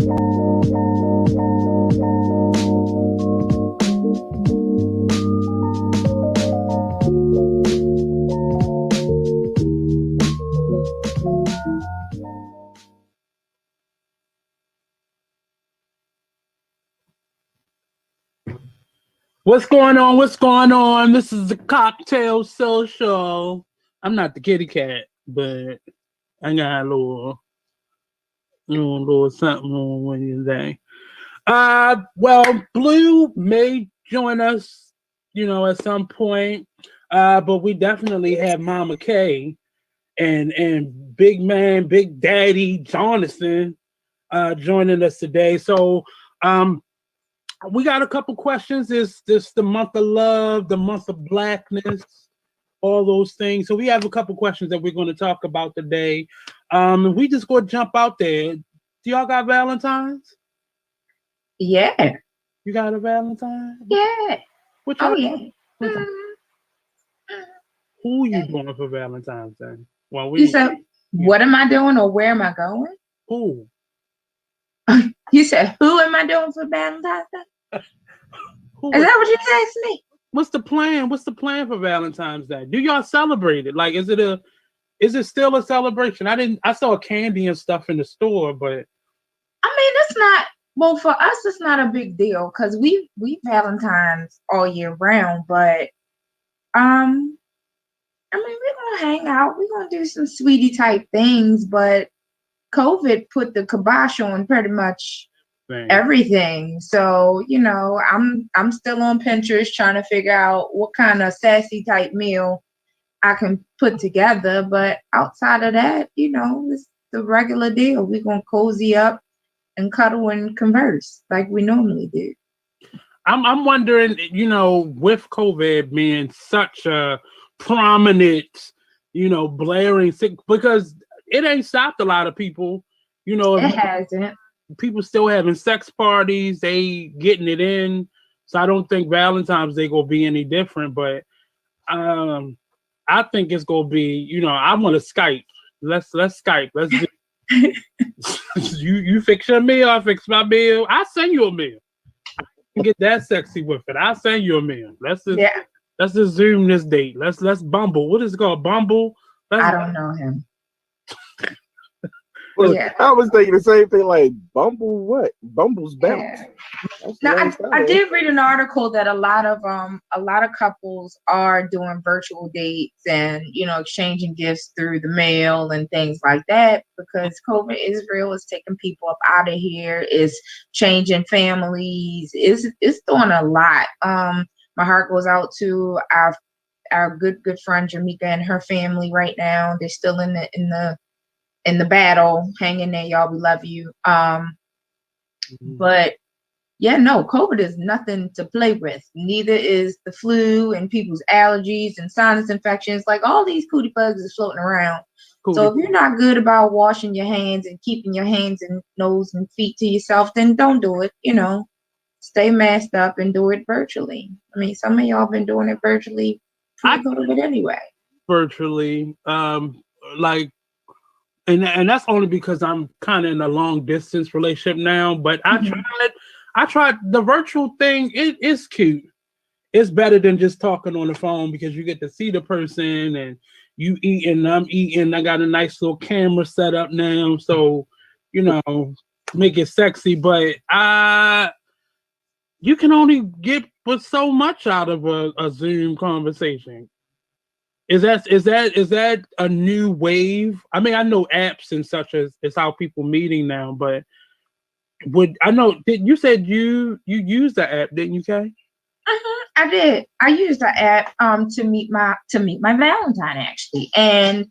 What's going on? What's going on? This is the Cocktail Social. I'm not the kitty cat, but I got a little something on with you today. Well, Blue may join us, at some point. But we definitely have Mama K and Big Man, Big Daddy Jonathan joining us today. So we got a couple questions. Is this the month of love, the month of blackness, all those things? So we have a couple questions that we're going to talk about today. We just going to jump out there. Do y'all got Valentine's? Yeah. You got a Valentine? Yeah. Yeah. Who you doing for Valentine's Day? Well, you said, what am I doing or where am I going? Who? You said, who am I doing for Valentine's Day? Is that what you asked me? What's the plan? What's the plan for Valentine's Day? Do y'all celebrate it? Like, is it still a celebration? I saw candy and stuff in the store, but it's not. Well, for us, it's not a big deal because we Valentine's all year round. But we're gonna hang out. We're gonna do some sweetie type things. But COVID put the kibosh on pretty much everything. So I'm still on Pinterest trying to figure out what kind of sassy type meal I can put together. But outside of that, it's the regular deal. We're gonna cozy up and cuddle and converse like we normally do. I'm wondering, with COVID being such a prominent, blaring sick, because it ain't stopped a lot of people. It hasn't. People still having sex parties, they getting it in. So I don't think Valentine's Day gonna be any different. But I think it's gonna be, I want to Skype. Let's Skype. Let's do you fix your meal, I fix my meal. I'll send you a meal. I can get that sexy with it. I'll send you a meal. Let's just Zoom this date. Let's Bumble. What is it called? Bumble? I don't know him. Well, yeah. I was thinking the same thing, like Bumble. What? Bumble's bounce. Yeah. Now, I did read an article that a lot of couples are doing virtual dates and exchanging gifts through the mail and things like that because COVID is real. It's taking people up out of here. It's changing families. It's doing a lot. My heart goes out to our good friend Jamaica and her family right now. They're still in the battle. Hang in there, y'all. We love you. But yeah, no, COVID is nothing to play with. Neither is the flu and people's allergies and sinus infections. Like all these cootie bugs is floating around. So if you're not good about washing your hands and keeping your hands and nose and feet to yourself, then don't do it. Stay masked up and do it virtually. Some of y'all been doing it virtually pre-COVID anyway. Virtually, And that's only because I'm kind of in a long distance relationship now. But I tried the virtual thing. It is cute. It's better than just talking on the phone because you get to see the person and you eating, I'm eating. I got a nice little camera set up now, so make it sexy. But you can only get but so much out of a Zoom conversation. Is that a new wave? I know apps and such as how people meeting now, but you said you used the app, didn't you, Kay? I did. I used the app to meet my Valentine actually, and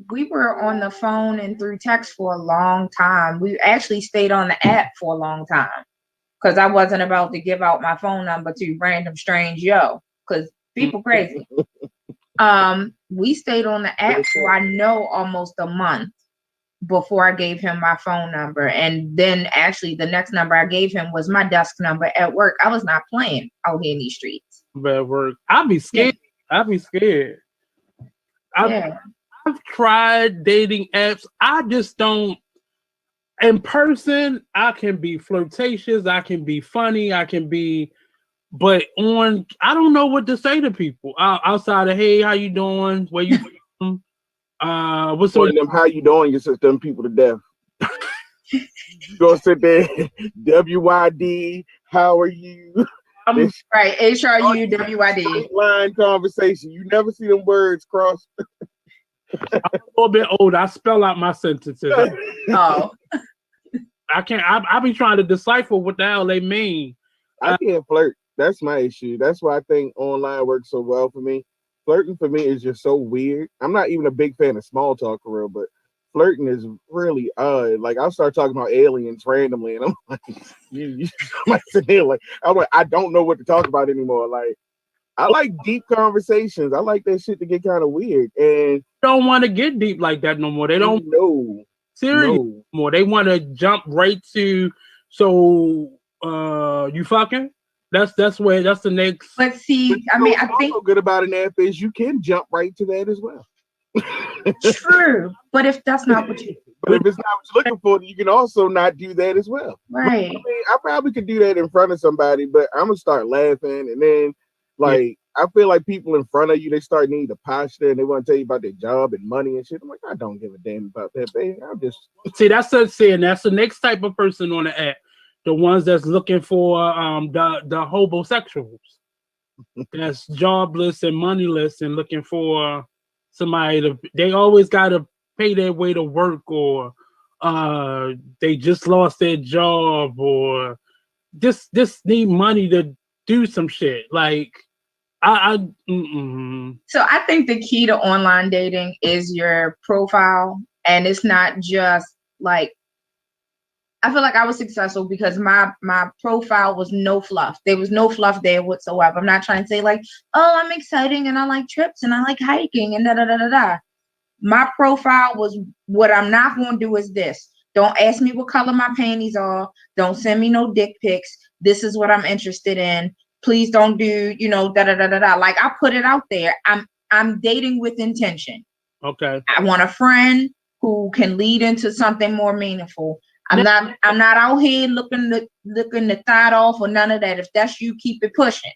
we were on the phone and through text for a long time. We actually stayed on the app for a long time. Because I wasn't about to give out my phone number to random strange because people crazy. We stayed on the app for almost a month before I gave him my phone number. And then actually the next number I gave him was my desk number at work. I was not playing out here in these streets. Bad work. I'd be scared. Yeah. I'd be scared. I've tried dating apps. I just don't. In person, I can be flirtatious. I can be funny. I can be, but on, I don't know what to say to people outside of hey, how you doing? Where you from? What's Boy, on? them how you doing? You sit them people to death. Go sit there, WYD, how are you? I'm, This Right, HRUWYD. straight line conversation. You never see them words cross. a little bit old. I spell out my sentences. Oh, I can't. I be trying to decipher what the hell they mean. I can't flirt. That's my issue. That's why I think online works so well for me. Flirting for me is just so weird. I'm not even a big fan of small talk for real, but flirting is really odd. Like I'll start talking about aliens randomly, and I'm like, you I'm like sitting there like I'm like, I don't know what to talk about anymore. Like I like deep conversations. I like that shit to get kind of weird. And Don't want to get deep like that no more. They don't no, serious no. more. They want to jump right to so you fucking. That's the next. but But see, you I know mean, what's I think also good about an app is you can jump right to that as well. true. But if that's not what you But if it's not what you're looking for, you can also not do that as well. right, I mean, I probably could do that in front of somebody, but I'm gonna start laughing, and then Yeah. like I feel like people in front of you, they start needing a posture, and they want to tell you about their job and money and shit. I'm like, I don't give a damn about that, baby. I'm just See, that's the next type of person on the app. The ones that's looking for the homosexuals. That's jobless and moneyless and looking for somebody to. They always got to pay their way to work, or they just lost their job, or just need money to do some shit. Like I mm-mm. so I think the key to online dating is your profile, and it's not just like I feel like I was successful because my profile was no fluff. There was no fluff there whatsoever. I'm not trying to say like, oh, I'm exciting and I like trips and I like hiking and da da da da da. My profile was what I'm not going to do is this. Don't ask me what color my panties are. Don't send me no dick pics. This is what I'm interested in. Please don't do, da da da da da. Like I put it out there. I'm dating with intention. Okay. I want a friend who can lead into something more meaningful. I'm Now, not out here looking the thought off or none of that. If that's you, keep it pushing.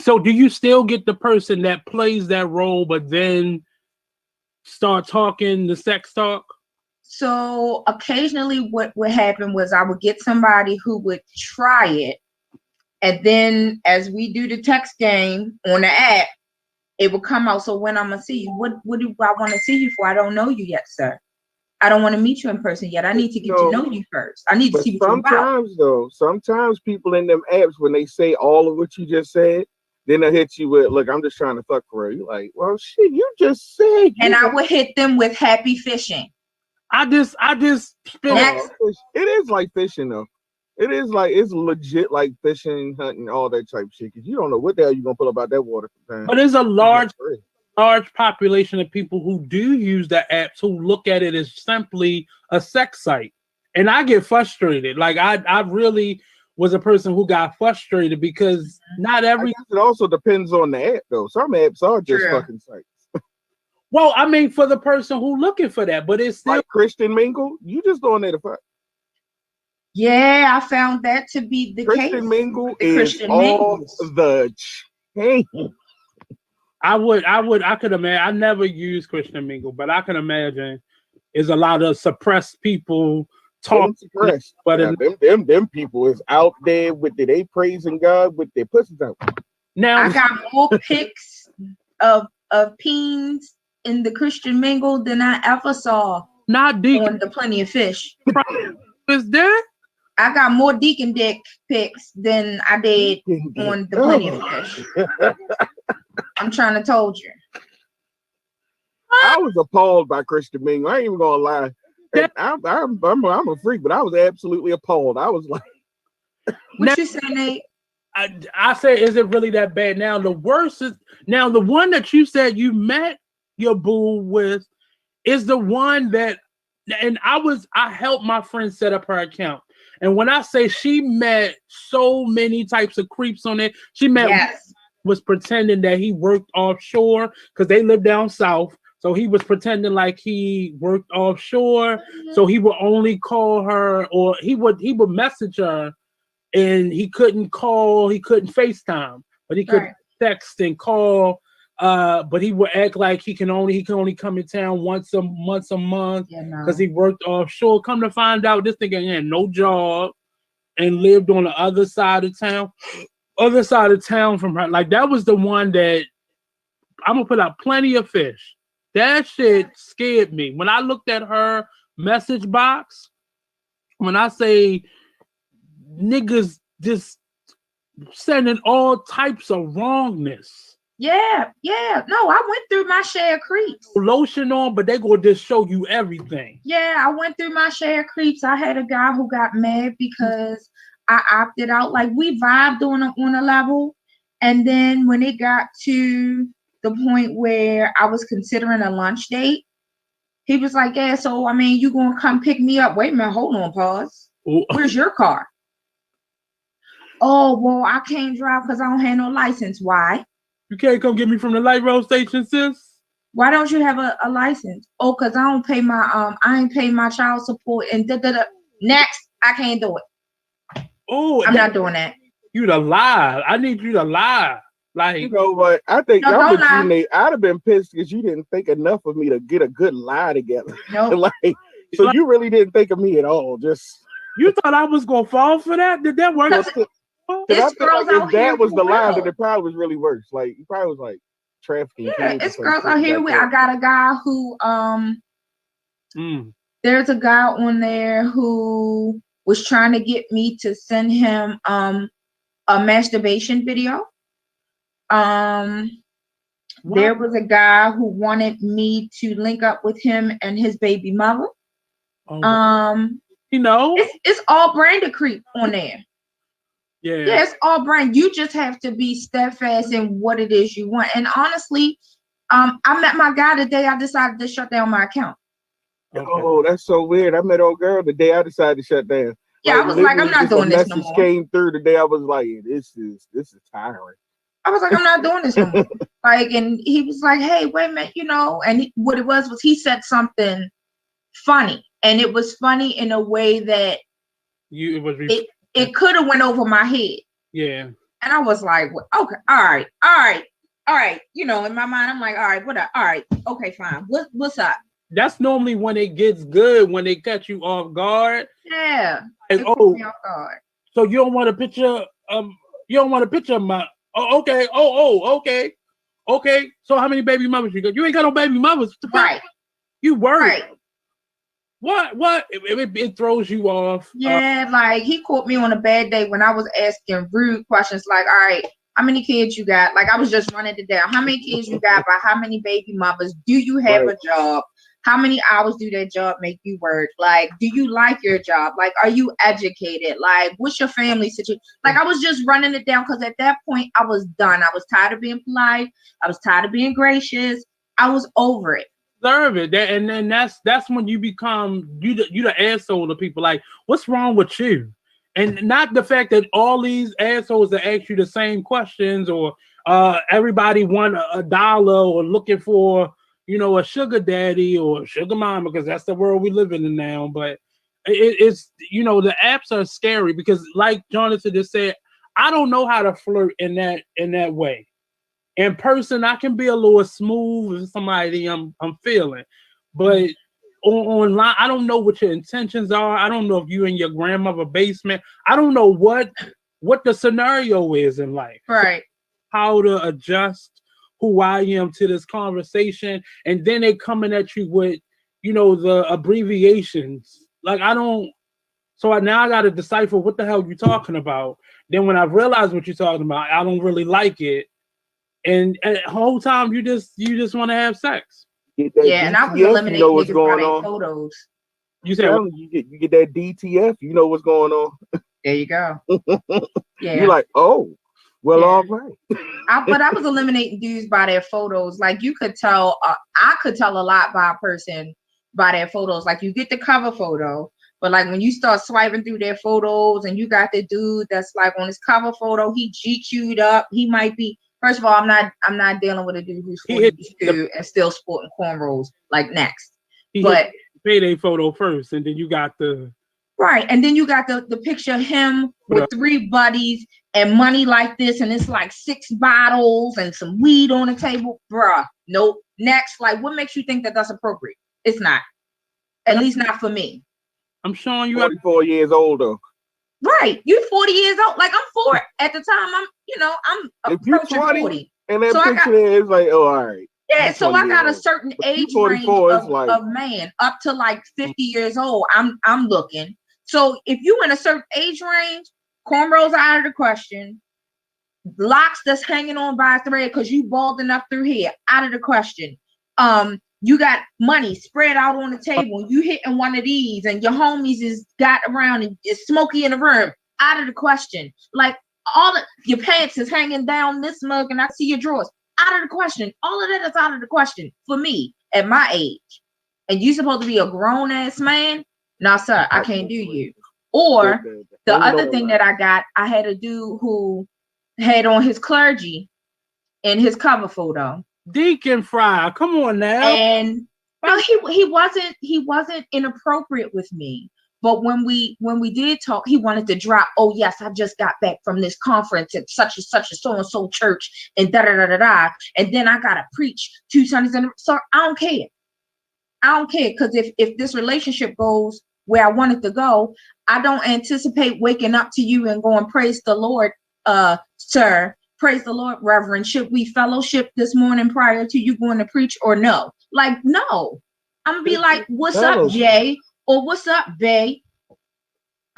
so do you still get the person that plays that role, but then start talking the sex talk? So occasionally what would happen was I would get somebody who would try it. And then as we do the text game on the app, it will come out. So when I'm gonna see you, what do I want to see you for? I don't know you yet, sir. I don't want to meet you in person yet. I need to get to know you first. I need to but see what you're about. sometimes people in them apps when they say all of what you just said, then they hit you with, look, I'm just trying to fuck for you. Like, well, shit, you just said And you I would hit them with happy fishing. I just spit it. Next. It is like fishing though. It is like it's legit like fishing, hunting, all that type of shit. Cause you don't know what the hell you're gonna pull up out that water sometimes. But there's a It's large population of people who do use the apps who look at it as simply a sex site. And I get frustrated. Like I really was a person who got frustrated because not I every guess it also depends on the app though. Some apps are just True. fucking sites. well, I mean for the person who looking for that, but it's still Like Christian Mingle, you just on there to fuck. Yeah, I found that to be the case. Christian Mingle The is Christian all mingles. the chain. I could imagine. I never used Christian Mingle, but I can imagine is a lot of suppressed people talking. Suppressed. But Yeah, them people is out there with they praising God with their pussies out. now I got more pics of peens in the Christian mingle than I ever saw not Deacon on the Plenty of Fish. is there. I got more deacon dick pics than I did on the Plenty of Fish. I'm trying to told you. I was appalled by Christian Mingle. I ain't even gonna lie. And I'm a freak, but I was absolutely appalled. I was like, What you say, Nate? I say, is it really that bad? Now the worst is now the one that you said you met your boo with is the one that, and I helped my friend set up her account. And when I say she met so many types of creeps on it, she met Yes. was pretending that he worked offshore because they live down south, So he was pretending like he worked offshore. Mhm. So he would only call her, or he would message her, and he couldn't call, he couldn't FaceTime, but he could Right. text and call. But he would act like he can only come in town once a month Yeah, because no. he worked offshore. Come to find out, this nigga had no job and lived on the other side of town from her. Like that was the one that I'm gonna put out plenty of fish. That shit scared me. When I looked at her message box, when I say niggas just sending all types of wrongness. Yeah, yeah. No, I went through my share of creeps. Lotion on, but they gonna just show you everything. Yeah, I went through my share of creeps. I had a guy who got mad because I opted out. Like we vibed on a level, and then when it got to the point where I was considering a lunch date, he was like, "Yeah, so I mean, you gonna come pick me up? Wait a minute, hold on, pause. Ooh. Where's your car? Oh, well, I can't drive because I don't have no license. Why? You can't come get me from the light rail station, sis. Why don't you have a license? Oh, because I don't pay my I ain't pay my child support and da da da. Next, I can't do it. Oh, I'm not doing that. you to lie. I need you to lie. You Like know what? I think No, I'm don't with you, lie. Nate. I'd have been pissed because you didn't think enough of me to get a good lie together. No, Like, so Like- you really didn't think of me at all. Just you thought I was gonna fall for that? Did that work? well, because because I it's feel girls like if out that here was for the lie, then real. it probably was really worse. Like, he probably was like trafficking Yeah, kids or it's some girls shit out here. like that. I got a guy who Mm. there's a guy on there who was trying to get me to send him a masturbation video. Um What? there was a guy who wanted me to link up with him and his baby mother. Oh, Um you know? it's all branded creep on there. Yeah. Yeah, it's all brand. You just have to be steadfast in what it is you want. And honestly, I met my guy the day I decided to shut down my account. Okay. Oh, that's so weird. I met old girl the day I decided to shut down. Yeah, Like I was like, I'm literally, not just a doing this no message more. came through the day I was like, this is tiring. I was like, I'm not doing this no more. Like, and he was like, hey, wait a minute, and what it was he said something funny, and it was funny in a way that It was it could have went over my head. yeah. And I was like, well, okay, all right. In my mind, I'm like, all right, what up? All right, okay, fine. What's up? That's normally when it gets good, when they catch you off guard. Yeah. Like, It caught me off guard. so you don't want a picture? You don't want a picture of my? Oh, okay. Okay. Okay. So how many baby mothers you got? You ain't got no baby mothers. What the fuck? Right. You worried? Right. What? It throws you off. Yeah, like he caught me on a bad day when I was asking rude questions like, all right, how many kids you got? Like I was just running it down. How many kids you got by how many baby mothers? Do you have Right. a job? How many hours do that job make you work? Like, do you like your job? Like, are you educated? Like, what's your family situation? Like, I was just running it down because at that point I was done. I was tired of being polite. I was tired of being gracious. I was over it. Deserve it. And then that's when you become you the asshole to people. Like, what's wrong with you? And not the fact that all these assholes that ask you the same questions, or everybody want a dollar, or looking for a sugar daddy or sugar mama, because that's the world we live in now. But it's the apps are scary because, like Jonathan just said, I don't know how to flirt in that way. In person, I can be a little smooth with somebody I'm feeling, but online, I don't know what your intentions are. I don't know if you in your grandmother's basement. I don't know what the scenario is in life. Right. How to adjust who I am to this conversation, and then they coming at you with the abbreviations. Like I don't. So now I got to decipher what the hell you're talking about. Then when I realize what you're talking about, I don't really like it. And the whole time you just want to have sex. Get that Yeah, and I was DTF, you eliminating know what's niggas by going their on. photos. You said Telling you get that DTF, you know what's going on. There you go. Yeah. You're like, oh, well, Yeah. all right. But I was eliminating dudes by their photos. Like you could tell, I could tell a lot by a person by their photos. Like you get the cover photo, but like when you start swiping through their photos and you got the dude that's like on his cover photo, he GQ'd up. He might be First of all, I'm not dealing with a dude who's He hit the 42 and still sporting cornrows like next. he hit But the payday photo first, and then you got the right, and then you got the picture of him with 3 buddies and money like this, and it's like 6 bottles and some weed on the table, bruh. Nope. Next, like, what makes you think that that's appropriate? It's not. At least not for me. I'm showing you 44 years old though. Right, you 40 years old. Like I'm 4 at the time. I'm If you approaching 20 40. and that So I picture got there is like, oh, all right. yeah. So I got a certain But you age range 44 is like, of man up to like 50 years old. I'm looking. So if you in a certain age range, cornrows are out of the question. Locks that's hanging on by a thread because you bald enough through here, out of the question. You got money spread out on the table. You hitting one of these, and your homies is got around and it's smoky in the room, out of the question. Like all of your pants is hanging down this mug, and I see your drawers, out of the question. All of that is out of the question for me at my age. And you supposed to be a grown ass man? No, sir, I can't do you. Or the other thing that I got, I had a dude who had on his clergy in his cover photo. Deacon Fry. Come on now. And no, he wasn't inappropriate with me. But when we did talk, he wanted to drop, oh yes, I just got back from this conference at such and so and so church and da da da da da. And then I gotta preach 2 Sundays in so I don't care. I don't care, because if this relationship goes where I want it to go, I don't anticipate waking up to you and going, praise the Lord, sir. Praise the Lord, Reverend. Should we fellowship this morning prior to you going to preach or no? Like, no. I'm gonna be like, what's up, Jay? Or what's up, Bay?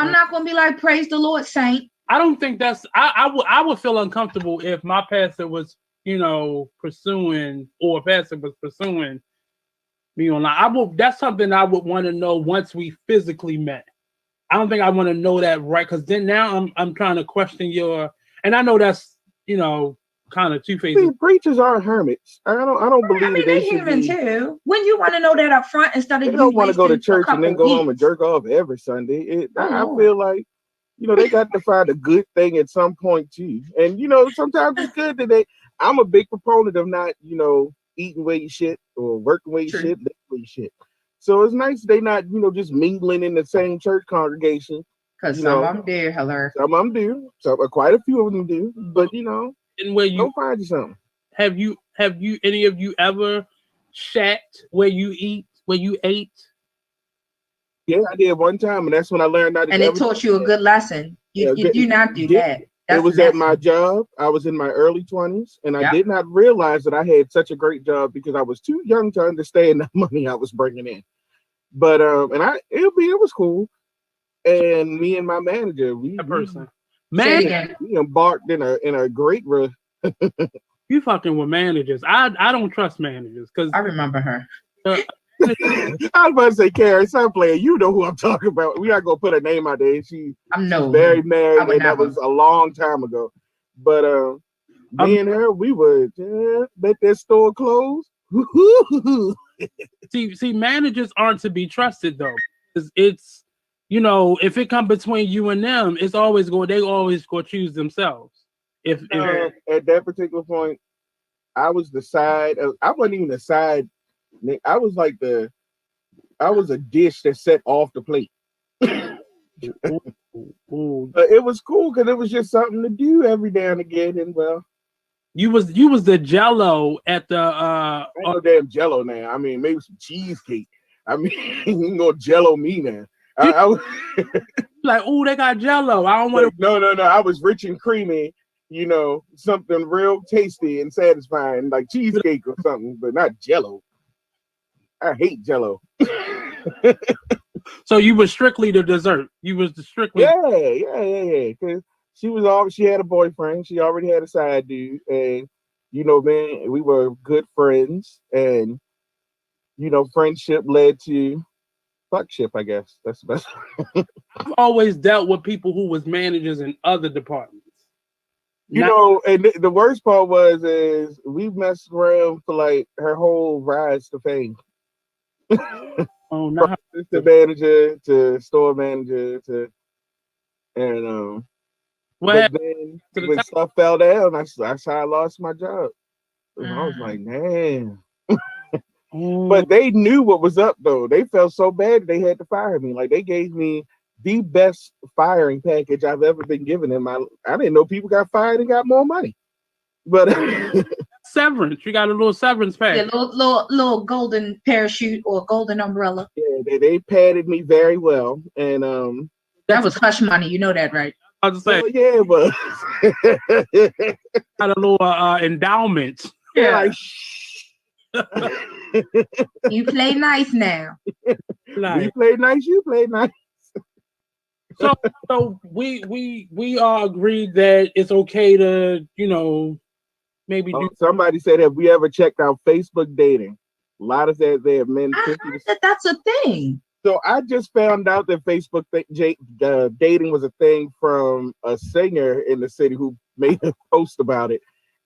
I'm not gonna be like, praise the Lord, Saint. I don't think that's I would feel uncomfortable if my pastor was, pursuing, or a pastor was pursuing me online. That's something I would want to know once we physically met. I don't think I want to know that right, because then now I'm trying to question and I know that's kind of two-faced. Preachers are hermits. I don't believe I mean, they they're should human be. Too. When you want to know that up front instead of They don't you want to go to church and then go weeks. home and jerk off every Sunday. I feel like they got to find a good thing at some point too. And sometimes it's good that I'm a big proponent of not eating where you shit or working where you shit, living where you shit. So it's nice they not just mingling in the same church congregation. Because some of them do, hello. Some of them do. Quite a few of them do. But and where you go find you something. Have you any of you ever shat where you ate? Yeah, I did one time, and that's when I learned how to. And it taught you a good lesson. You do not do that. It was at my job. I was in my early 20s, and I did not realize that I had such a great job because I was too young to understand the money I was bringing in. But it was cool. And me and my manager, we embarked in a great. You fucking with managers. I don't trust managers because I remember her. I was about to say, Karen, some player, you know who I'm talking about. We not gonna put her name out there. She's very married, and that was a long time ago. But me and her, we would let that store close. see, managers aren't to be trusted though. It's if it comes between you and them, they always go choose themselves. If at that particular point, I was the side. I wasn't even the side. I was like I was a dish that set off the plate. Ooh. It was cool because it was just something to do every now and again. And well, you was the Jello at the ain't no damn Jello now. I mean, maybe some cheesecake. I mean, you can go Jello me now. I was like, oh, they got Jello. I don't want to. No. I was rich and creamy. Something real tasty and satisfying, like cheesecake or something, but not Jello. I hate Jello. So you were strictly the dessert. You was the strictly. Yeah. Because she had a boyfriend. She already had a side dude, and man, we were good friends, and friendship led to fuckship. I guess that's the best. I've always dealt with people who was managers in other departments. And the worst part is we messed around for like her whole rise to fame. Oh no! From assistant manager to store manager and Well, But then to the when top. stuff fell down, that's how I lost my job. And I was Mm. like, man. Oh, But they knew what was up though. They felt so bad they had to fire me. Like they gave me the best firing package I've ever been given in my. I didn't know people got fired and got more money. But severance. You got a little severance Yeah, package. little golden parachute or golden umbrella. yeah, they padded me very well. And That That's was hush money. You know that, right? what I was to say. well, yeah, but Got a little endowment. they're Yeah. like, shh. You play nice now. We Like play nice, you play nice. so. So we all agreed that it's okay to maybe Oh, do. somebody said, have we ever checked out Facebook dating? A lot of that they have men I 50 heard to. that that's a thing. So I just found out that Facebook dating was a thing from a singer in the city who made a post about it.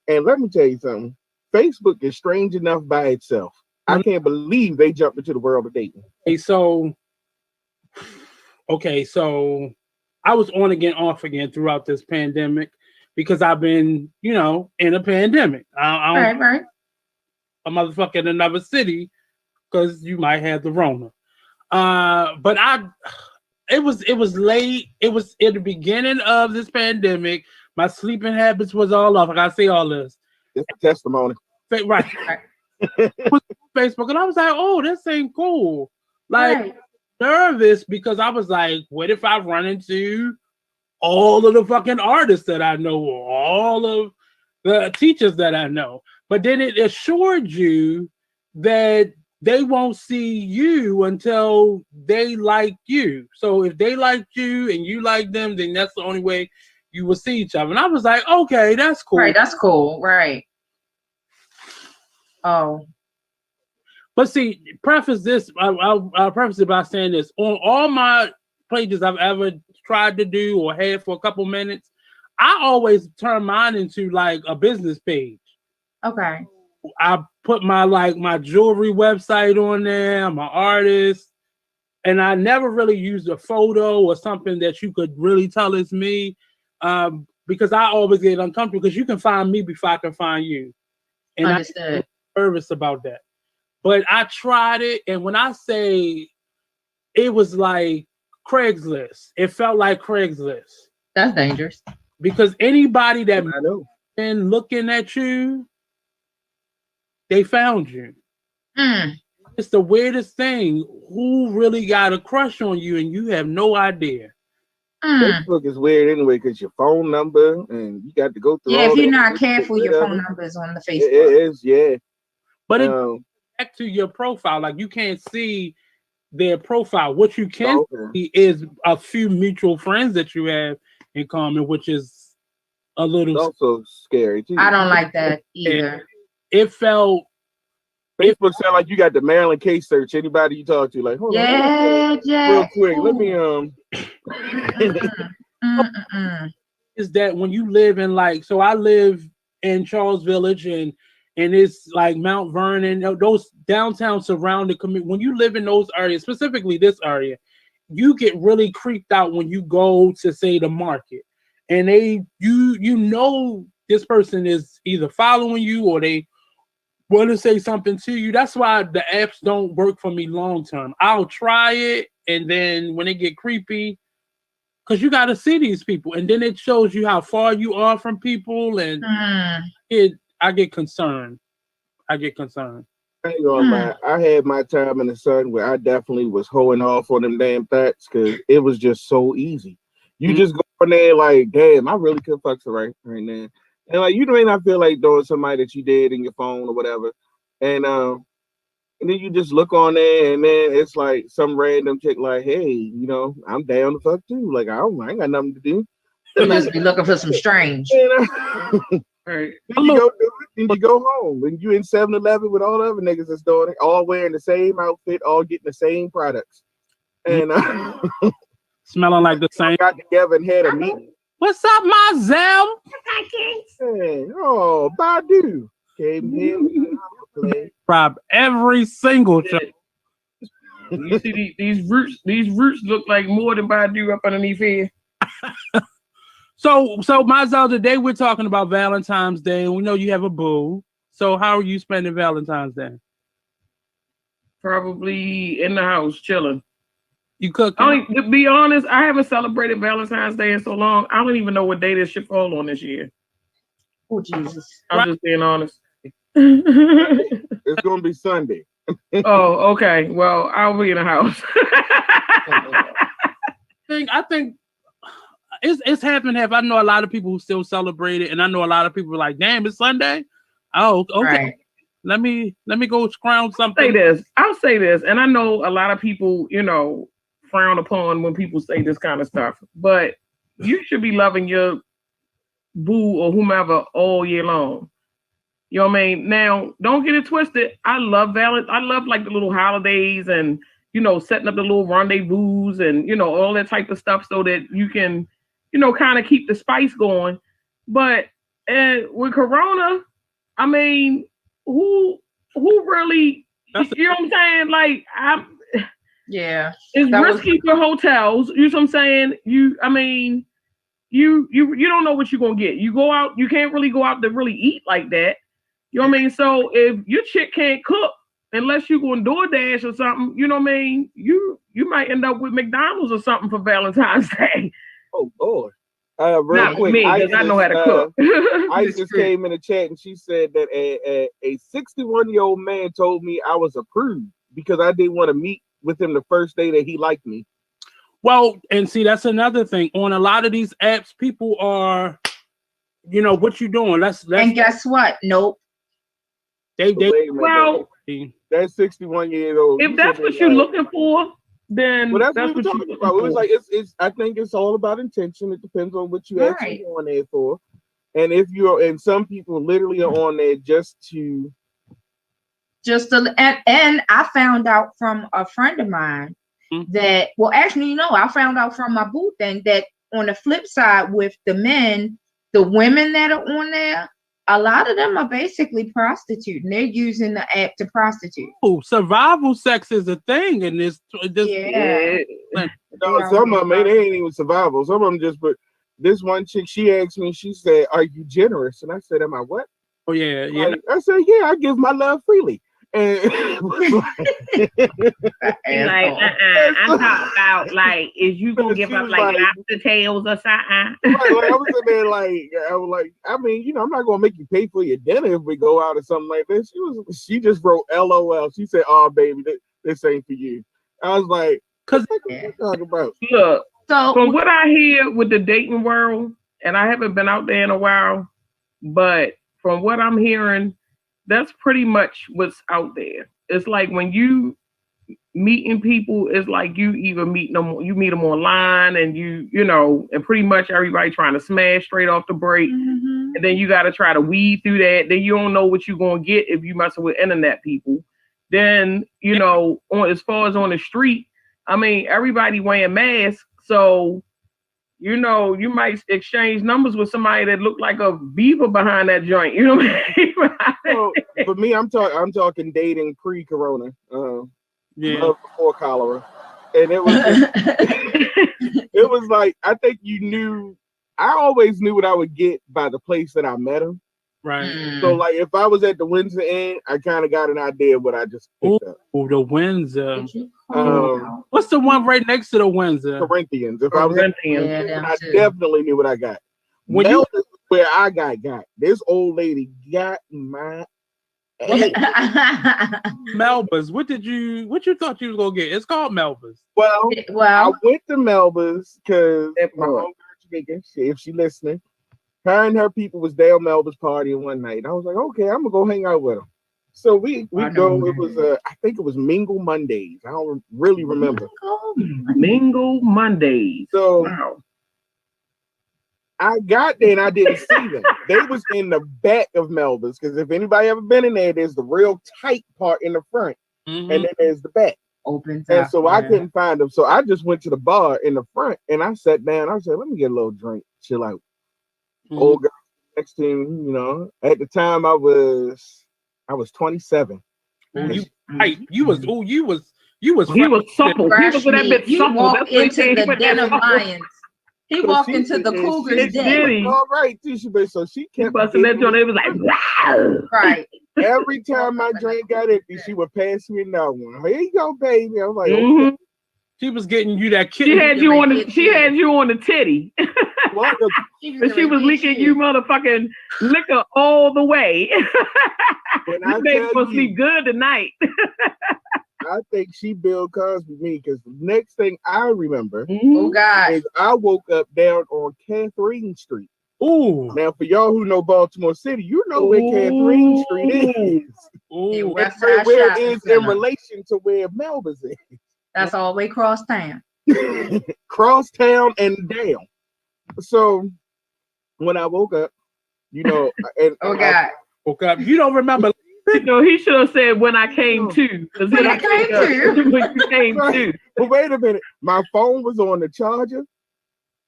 And let me tell you something. Facebook is strange enough by itself. I can't believe they jumped into the world of dating. Okay, so I was on again, off again throughout this pandemic because I've been, in a pandemic. I don't Right, right. a motherfucker in another city because you might have the Rona. But it was late. It was in the beginning of this pandemic. My sleeping habits was all off. I gotta say all this. It's a testimony. Right. Right. Facebook, and I was like, oh, this ain't cool. Like, Right. nervous because I was like, what if I run into all of the fucking artists that I know or all of the teachers that I know? But then it assured you that they won't see you until they like you. So if they like you and you like them, then that's the only way you will see each other. And I was like, okay, that's cool. Right. That's cool. Right. Oh. But see, preface this. I'll preface it by saying this: on all my pages I've ever tried to do or had for a couple minutes, I always turn mine into like a business page. Okay. I put my jewelry website on there. I'm an artist, and I never really used a photo or something that you could really tell it's me, because I always get uncomfortable because you can find me before I can find you, and I'm Understood. nervous about that. But I tried it, and when I say it was like Craigslist, it felt like Craigslist That's dangerous. because anybody that I know. been looking at you, they found you. Mm. It's the weirdest thing. Who really got a crush on you, and you have no idea? Mm. Facebook is weird anyway because your phone number and you got to go through Yeah, all if you're that not shit to get careful, rid your of phone it. number is on the It Facebook. is, yeah. But it Um, back to your profile, like you can't see their profile. What you can okay. see is a few mutual friends that you have in common, which is a It's little. also scary too. I don't like that either. It felt. Facebook sound like you got the Maryland case search. Anybody you talk to, like, hold on, let me Yeah, real Jack. quick. Let me Mm-mm. Mm-mm. Is that when you live in so I live in Charles Village and it's like Mount Vernon, those downtown surrounding community. When you live in those areas, specifically this area, you get really creeped out when you go to say the market, and this person is either following you or they want to say something to you. That's why the apps don't work for me long term. I'll try it, and then when it get creepy, because you got to see these people, and then it shows you how far you are from people, and Mm. I get concerned. I get concerned. I ain't gonna Mm. lie. I had my time in the sun where I definitely was hoeing off on them damn thoughts because it was just so easy. You Mhm. just go in there like, damn, I really could fuck her right now. And like you may not feel like doing somebody that you did in your phone or whatever. And then you just look on there and then it's like some random chick like, hey, I'm down to fuck too. Like I ain't got nothing to do. You just be looking for some strange. And, Right. then you go do it, then you go home. And you in 7-Eleven with all the other niggas that's doing it, all wearing the same outfit, all getting the same products. And Smelling like the same. got together and had a meeting. What's up, my Zell? Hey, oh, Badu came here. Play. Rob every single show. You see these roots? These roots look like more than Badu up underneath here. So Mazel, today we're talking about Valentine's Day, and we know you have a boo. So how are you spending Valentine's Day? Probably in the house chilling. You cooking? To be honest, I haven't celebrated Valentine's Day in so long. I don't even know what day this should fall on this year. Oh Jesus! I'm just being honest. It's gonna be Sunday. Oh, okay. Well, I'll be in the house. I think it's half and half. I know a lot of people who still celebrate it, and I know a lot of people are like, "Damn, it's Sunday." Oh, okay. Right. Let me go scrounge something. I'll say this, and I know a lot of people, frown upon when people say this kind of stuff, but you should be loving your boo or whomever all year long. You know what I mean? Now, don't get it twisted. I love I love like the little holidays and setting up the little rendezvous and all that type of stuff so that you can, kind of keep the spice going. But with Corona, I mean, who really? You know what I'm saying? Like, Yeah, it's risky for hotels. You know what I'm saying? You don't know what you're gonna get. You go out, you can't really go out to really eat like that. You know what I mean? So if your chick can't cook unless you go on DoorDash or something, you know what I mean? You might end up with McDonald's or something for Valentine's Day. Oh Lord. Real Not quick, me, because I know how to cook. Isis came in the chat and she said that a 61-year-old man told me I was approved because I didn't want to meet with him the first day that he liked me. Well, and see, that's another thing. On a lot of these apps, people are, what you doing? Let's and guess what? Nope. That 61-year-old. If that's what you're looking for, then well, that's what we're talking about. It was like it's. I think it's all about intention. It depends on what you actually on there for, and if and some people literally are on there and I found out from a friend of mine that, well, actually, I found out from my boo thing that on the flip side with the men, the women that are on there, a lot of them are basically prostituting. They're using the app to prostitute. Oh, survival sex is a thing in this. Yeah. No, some of them, they ain't even survival. Some of them just, but this one chick, she asked me, she said, "Are you generous?" And I said, "Am I what?" Oh, yeah. I said, "Yeah, I give my love freely." And I'm talking about like, is you gonna give up like lobster tails or something? Right, I was in there I mean, I'm not gonna make you pay for your dinner if we go out or something like this. She just wrote LOL. She said, "Oh, baby, this ain't for you." I was like, "Cause what you talking about?" Look, so from what I hear with the dating world, and I haven't been out there in a while, but from what I'm hearing, that's pretty much what's out there. It's like when you meeting people, it's like you either meet them online and and pretty much everybody trying to smash straight off the break. Mm-hmm. And then you got to try to weed through that. Then you don't know what you're going to get if you messing with internet people. Then, as far as on the street, I mean, everybody wearing masks. So, you might exchange numbers with somebody that looked like a beaver behind that joint. You know what I mean? Well, for me, I'm talking dating pre-corona, before cholera, and it was it was like I think I always knew what I would get by the place that I met him. Right. So like if I was at the Windsor Inn, I kind of got an idea of what I just picked up. Oh, the Windsor. What's the one right next to the Windsor? Corinthians. If I was I definitely knew what I got. Melbourne, where I got. This old lady got my Melba's. What you thought you was gonna get? It's called Melba's. Well, I went to Melba's because my homegirl Jamaica, if she listening, her and her people was down Melba's party one night. I was like, okay, I'm gonna go hang out with them. So we go. It was I think it was Mingle Mondays. I don't really remember. Mingle Mondays. So wow. I got there and I didn't see them. They was in the back of Melba's because if anybody ever been in there, there's the real tight part in the front, and then there's the back. And so I couldn't find them. So I just went to the bar in the front and I sat down. I said, let me get a little drink, chill out. Old girl next to him, at the time I was 27. You was supple. He was with that bit supple. Walk into the den of lions. He So walked she into said, the and Cougar's she den. Did he? all right too. So she He kept busting that getting joint. me. It was like, wow. Right. Every time Walked my up in the drink got Cougar's empty, den. she would pass me another one. Here you go, baby. I was like, okay. hmm She was getting you that She kitten. had Get you like on the. get She had you. you on the titty, What the She was and she like, was get leaking you motherfucking liquor all the way. when This I baby tell gonna you, sleep good tonight. I think she Bill Cosby me because the next thing I remember Oh God. is I woke up down on Catherine Street. Ooh. Now, for y'all who know Baltimore City, you know where Catherine Street is. In Ooh. And West Side where it Shopping is in Center. relation to where Melba's That's all the way across town. is. Crosstown and down. So when I woke up, you know, and Oh I, God. Woke up. You don't remember. No, he should have said when I came No. to. Because When he I came to. when you came to. but wait a minute, my phone was on the charger.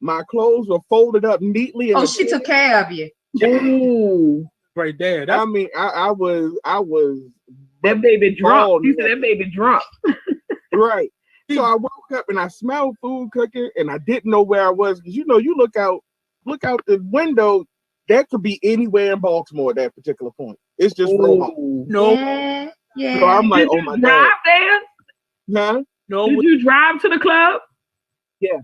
My clothes were folded up neatly. In Oh, the she took care of you. Ooh. Right there. That's I mean, I was That baby drunk. bald He said naked. that baby drunk. Right. So I woke up and I smelled food cooking, and I didn't know where I was because you know you look out the window. That could be anywhere in Baltimore at that particular point. It's just real home. Ooh. no, Yeah. So Yeah. I'm like, Did oh you my drive god, there? huh? no. Did you drive to the club? Yes.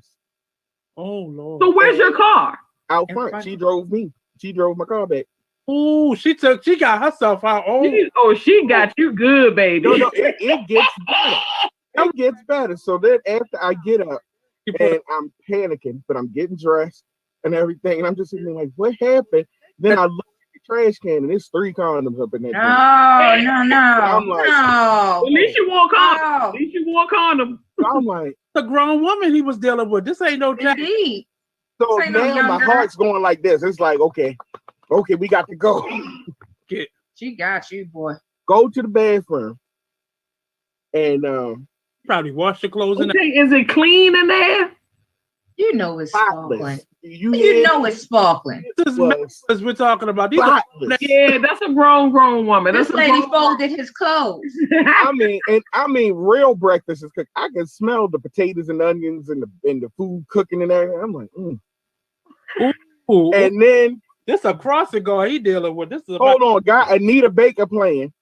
Oh Lord. So where's your car? Out In front, front. she drove me. She drove my car back. Ooh, she got herself out. Oh, She got you good, baby. No, it gets better. It gets better. So then after I get up she put and I'm panicking, but I'm getting dressed and everything, and I'm just sitting there like, what happened? Then I look at the trash can and there's 3 condoms up in that joint. No. I'm like, At No. least you wore condom. At No. least you wore condom. I'm like, a grown woman he was dealing with. This ain't no jack. Indeed. so Say no, now young my girl. heart's going like this. It's like, okay, we got to go. She got you, boy. Go to the bathroom. And Probably wash your clothes in. Okay, is it clean in there? You know it's sparkling. spotless. You You know it's sparkling. This is was as we're talking about. These are spotless. Yeah, that's a grown woman. This That's a lady grown folded his clothes. I mean, real breakfast is cooked. I can smell the potatoes and onions and the food cooking and everything. I'm like, ooh, and then this a crossing guard he dealing with. This is hold on, got Anita Baker playing,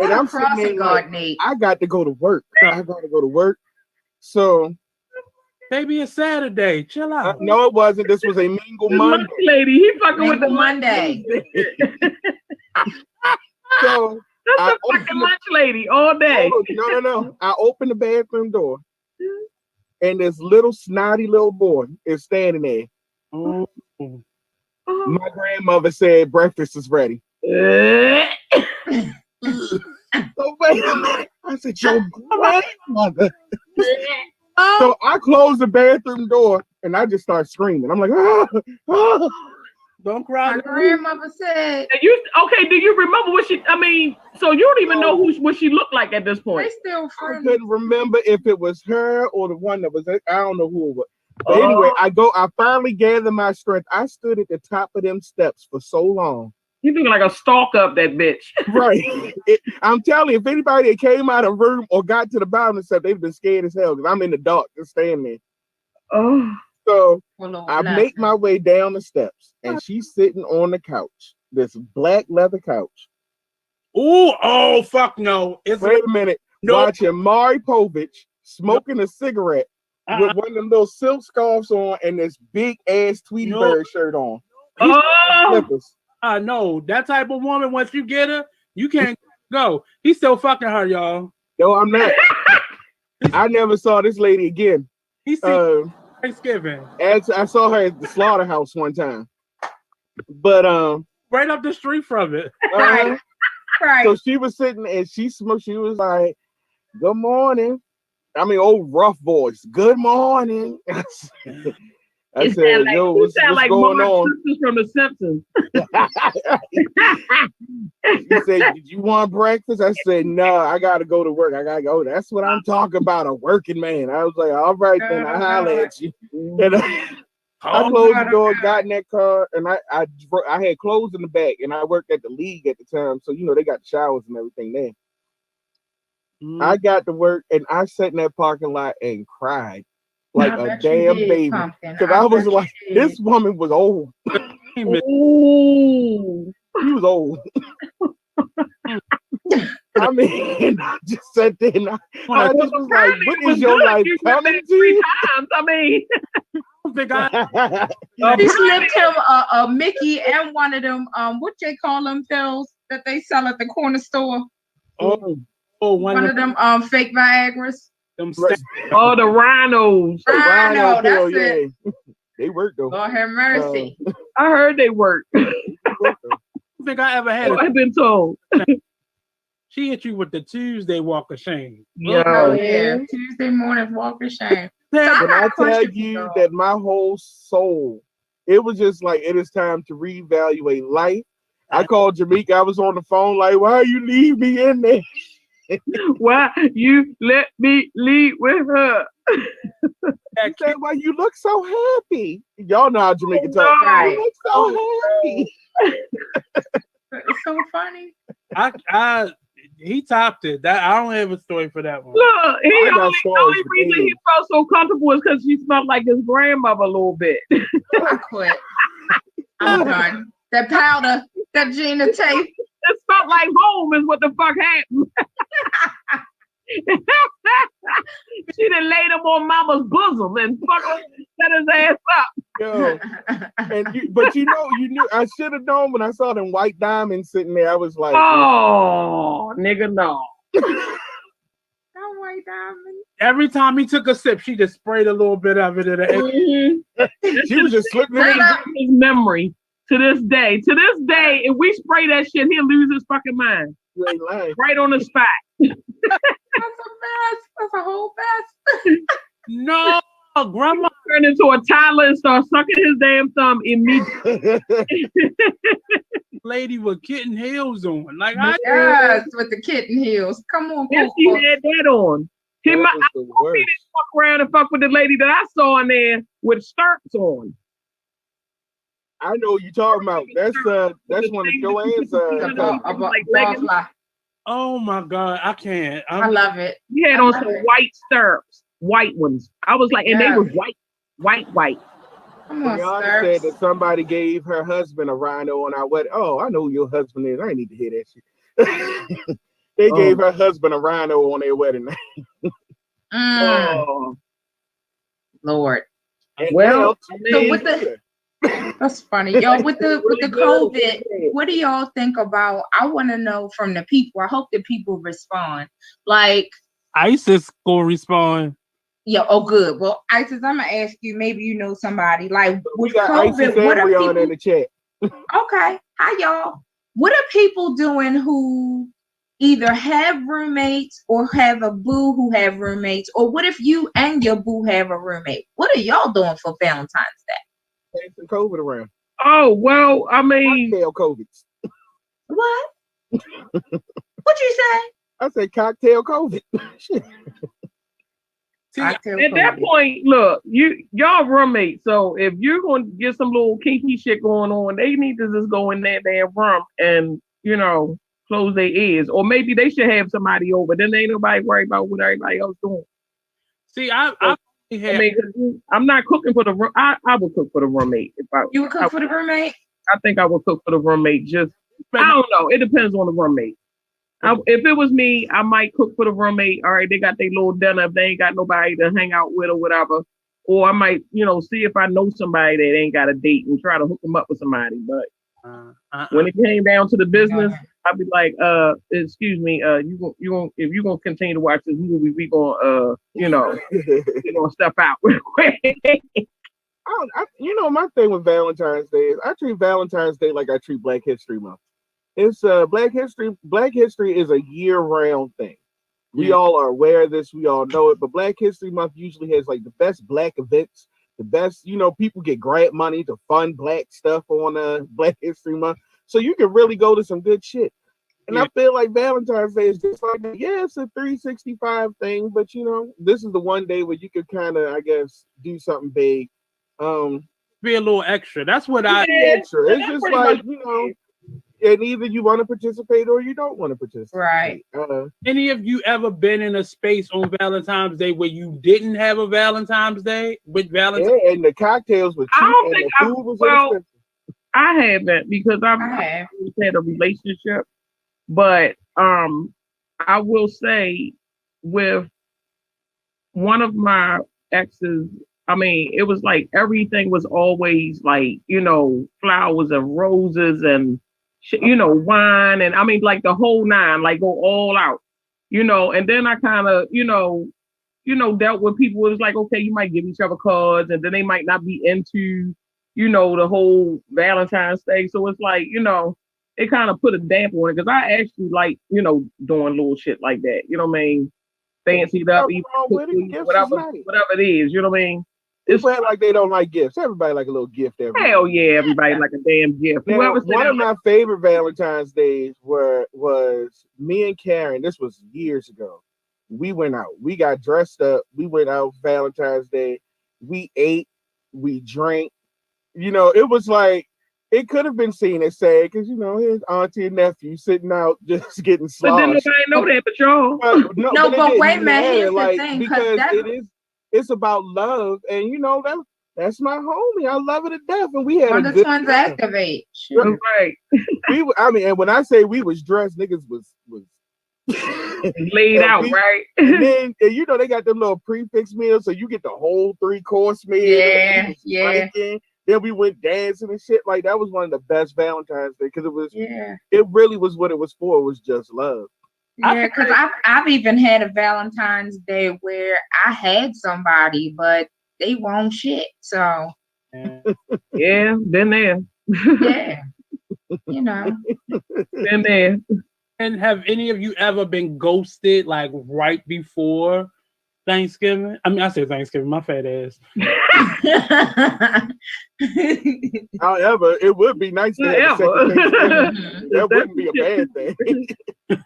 and I'm sitting there Crossing like, guard, Nate. I got to go to work. I got to go to work. So baby, it's Saturday. Chill out. no, it wasn't. This was a Mingle This Monday. lunch lady. He fucking with the Mingle Monday. So That's I the fucking opened lunch lady all day. no. I opened the bathroom door, and this little snotty little boy is standing there. Oh, My grandmother said breakfast is ready. So wait a minute. I said, your grandmother. So I closed the bathroom door and I just start screaming. I'm like, don't cry. My grandmother said Okay, do you remember what she? I mean, so you don't even know what she looked like at this they point. still I friends. couldn't remember if it was her or the one that was, I don't know who it was. But anyway, I finally gathered my strength. I stood at the top of them steps for so long. You looking like a stalk up that bitch. Right. I'm telling you, if anybody that came out of the room or got to the bottom of the step, they'd been scared as hell because I'm in the dark just standing there. Oh, So Well, I bless make her. my way down the steps and she's sitting on the couch, this black leather couch. Ooh, oh fuck no. It's Wait a minute. No. Watching Maury Povich smoking a cigarette with one of them little silk scarves on and this big ass Tweety Bird shirt on. Slippers. no, that type of woman, once you get her, you can't go. He's still fucking her, y'all. No, I'm not. I never saw this lady again. He's seen Thanksgiving. As I saw her at the slaughterhouse one time. But Right up the street from it. Right. So she was sitting and she smoked. She was like, "Good morning." I mean, old rough voice. Good morning. I said, like, "Yo, what's like going on?" Sisters from The Simpsons. He said, "Did you want breakfast?" I said, "No, I gotta go to work. I gotta go." That's what I'm talking about, a working man. I was like, "All right, then I holler at you." And I closed the door, got in that car, and I had clothes in the back, and I worked at the league at the time, so you know they got showers and everything there. I got to work, and I sat in that parking lot and cried. like I a bet you damn did, baby. Pumpkin. Because I I was bet like, you did. this woman was old. Ooh. She was old. I mean, I just sat there and I just was like, Apparently what it was is your good. life You went coming back 3 to? times. I mean, don't think I He slipped him a Mickey and one of them what they call them pills that they sell at the corner store. Oh, One of them fake Viagra's. them right. oh, the rhinos. Rhino, that's pill, it. yeah. They work though. Lord have mercy. I heard they work. They work, though. don't think I ever had I've been told. she hit you with the Tuesday walk of shame. Yo. Oh yeah, Tuesday morning walk of shame. So I When got I a tell question for you y'all. that my whole soul, it was just like it is time to reevaluate life. I called Jamaica. I was on the phone like, why you leave me in there? Why you let me leave with her? She said, "Why you look so happy?" Y'all know how Jamaica talk. Right. You look so happy. It's so funny. He topped it. That I don't have a story for that one. Look, I got the only stories for reason he days. felt so comfortable is because she smelled like his grandmother a little bit. I quit. I'm done. That powder, that Gina tape. It felt like home is what the fuck happened. She done laid him on mama's bosom and fucking set his ass up. Yo, but you knew. I should have known when I saw them white diamonds sitting there. I was like, Oh, nigga, no. That white diamond. Every time he took a sip, she just sprayed a little bit of it in the Mhm. she was just slipping it in. His memory to this day. To this day, if we spray that shit, he'll lose his fucking mind. You ain't lying. Right on the spot. That's a mess. That's a whole mess. No, grandma. Turn into a toddler and start sucking his damn thumb immediately. Lady with kitten heels on. Like Yes, with the kitten heels. Come on, Yes, Coco. he had that on. He That might was the worst. fuck around and fuck with the lady that I saw in there with skirts on. I know what you talking about. That's one of Joanne's. A butterfly. oh my god, I can't. I love it. He had I on love some it. white stirrups, white ones. I was like, and they Yes. was white. Come on, Rihanna sir. said that somebody gave her husband a rhino on our wedding. Oh, I know who your husband is. I ain't need to hear that shit. They gave her husband a rhino on their wedding night. Oh, Lord. And well, So with the that's funny. Yo, with the COVID, what do y'all think about? I want to know from the people. I hope the people respond. Like, ISIS will respond. yeah, oh good. Well, Isis, I'm gonna ask you, maybe you know somebody. Like we with got Isis COVID, what and are Rihanna people in the chat. okay? Hi y'all. What are people doing who either have roommates or have a boo who have roommates? Or what if you and your boo have a roommate? What are y'all doing for Valentine's Day? There's some COVID around. oh well. I mean, Cocktail COVID. What? What you say? I said cocktail COVID. Shit. See, Cocktail at that COVID. point, look, y'all roommates. So if you're gonna get some little kinky shit going on, they need to just go in that damn room and close their ears, or maybe they should have somebody over. Then ain't nobody worried about what everybody else doing. see, I mean, 'cause I'm not cooking for the room. I would cook for the roommate. You would cook for the roommate? I think I would cook for the roommate. Just I don't know. It depends on the roommate. If it was me, I might cook for the roommate. All right, they got their little dinner. If they ain't got nobody to hang out with or whatever, or I might, see if I know somebody that ain't got a date and try to hook them up with somebody. But when it came down to the business, I'd be like, excuse me, if you gonna continue to watch this movie, we gonna, we gonna step out real quick. My thing with Valentine's Day is I treat Valentine's Day like I treat Black History Month. It's Black History is a year-round thing. We all are aware of this, we all know it, but Black History Month usually has like the best black events, the best, people get grant money to fund black stuff on Black History Month. So you can really go to some good shit. And I feel like Valentine's Day is just like, it's a 365 thing, but this is the one day where you could kind of, I guess, do something big. Be a little extra. That's what extra. It's just like, and either you want to participate or you don't want to Right. participate. Any of you ever been in a space on Valentine's Day where you didn't have a Valentine's Day with Valentine's? Yeah, and the cocktails were I cheap don't and think the I, food was well, inexpensive. I haven't because I've I have. always had a relationship. But I will say with one of my exes, I mean, it was like everything was always like, flowers and roses and, wine. And I mean, like the whole nine, like go all out, and then I kind of, dealt with people. It was like, okay, you might give each other cards and then they might not be into, the whole Valentine's Day. So it's like, it kind of put a damper on it because I actually like, doing little shit like that. You know what I mean? Fancy it up, Nothing even wrong with it. Gifts is whatever, nice. whatever it is. You know what I mean? It's People act like they don't like gifts. Everybody like a little gift every hell now. yeah, everybody like a damn gift. Now, Whoever said one that, of my favorite Valentine's days was me and Karen. This was years ago. We went out. We got dressed up. We went out Valentine's Day. We ate. We drank. It was like it could have been seen as sad because his auntie and nephew sitting out just getting but then sloshed. nobody know that, but y'all. But no, No, but it but didn't wait a minute. matter, Here's the like thing, because because it's about love, and that's my homie. I love her to death, and we had when a the good twins time. activate. Right. Shoot. Right, I mean, and when I say we was dressed, niggas was laid and out, we, right? and then they got them little prefix meals, so you get the whole 3-course meal. Yeah, We was yeah. drinking, then we went dancing and shit. Like that was one of the best Valentine's Day because Yeah. it really was what it was for. It was just love. Yeah, because I've even had a Valentine's Day where I had somebody, but they won't shit. So Yeah, been there, yeah, you know. been there. And have any of you ever been ghosted like right before Thanksgiving? I mean, I said Thanksgiving, my fat ass. However, it would be nice to have a second Thanksgiving. That wouldn't be a bad thing.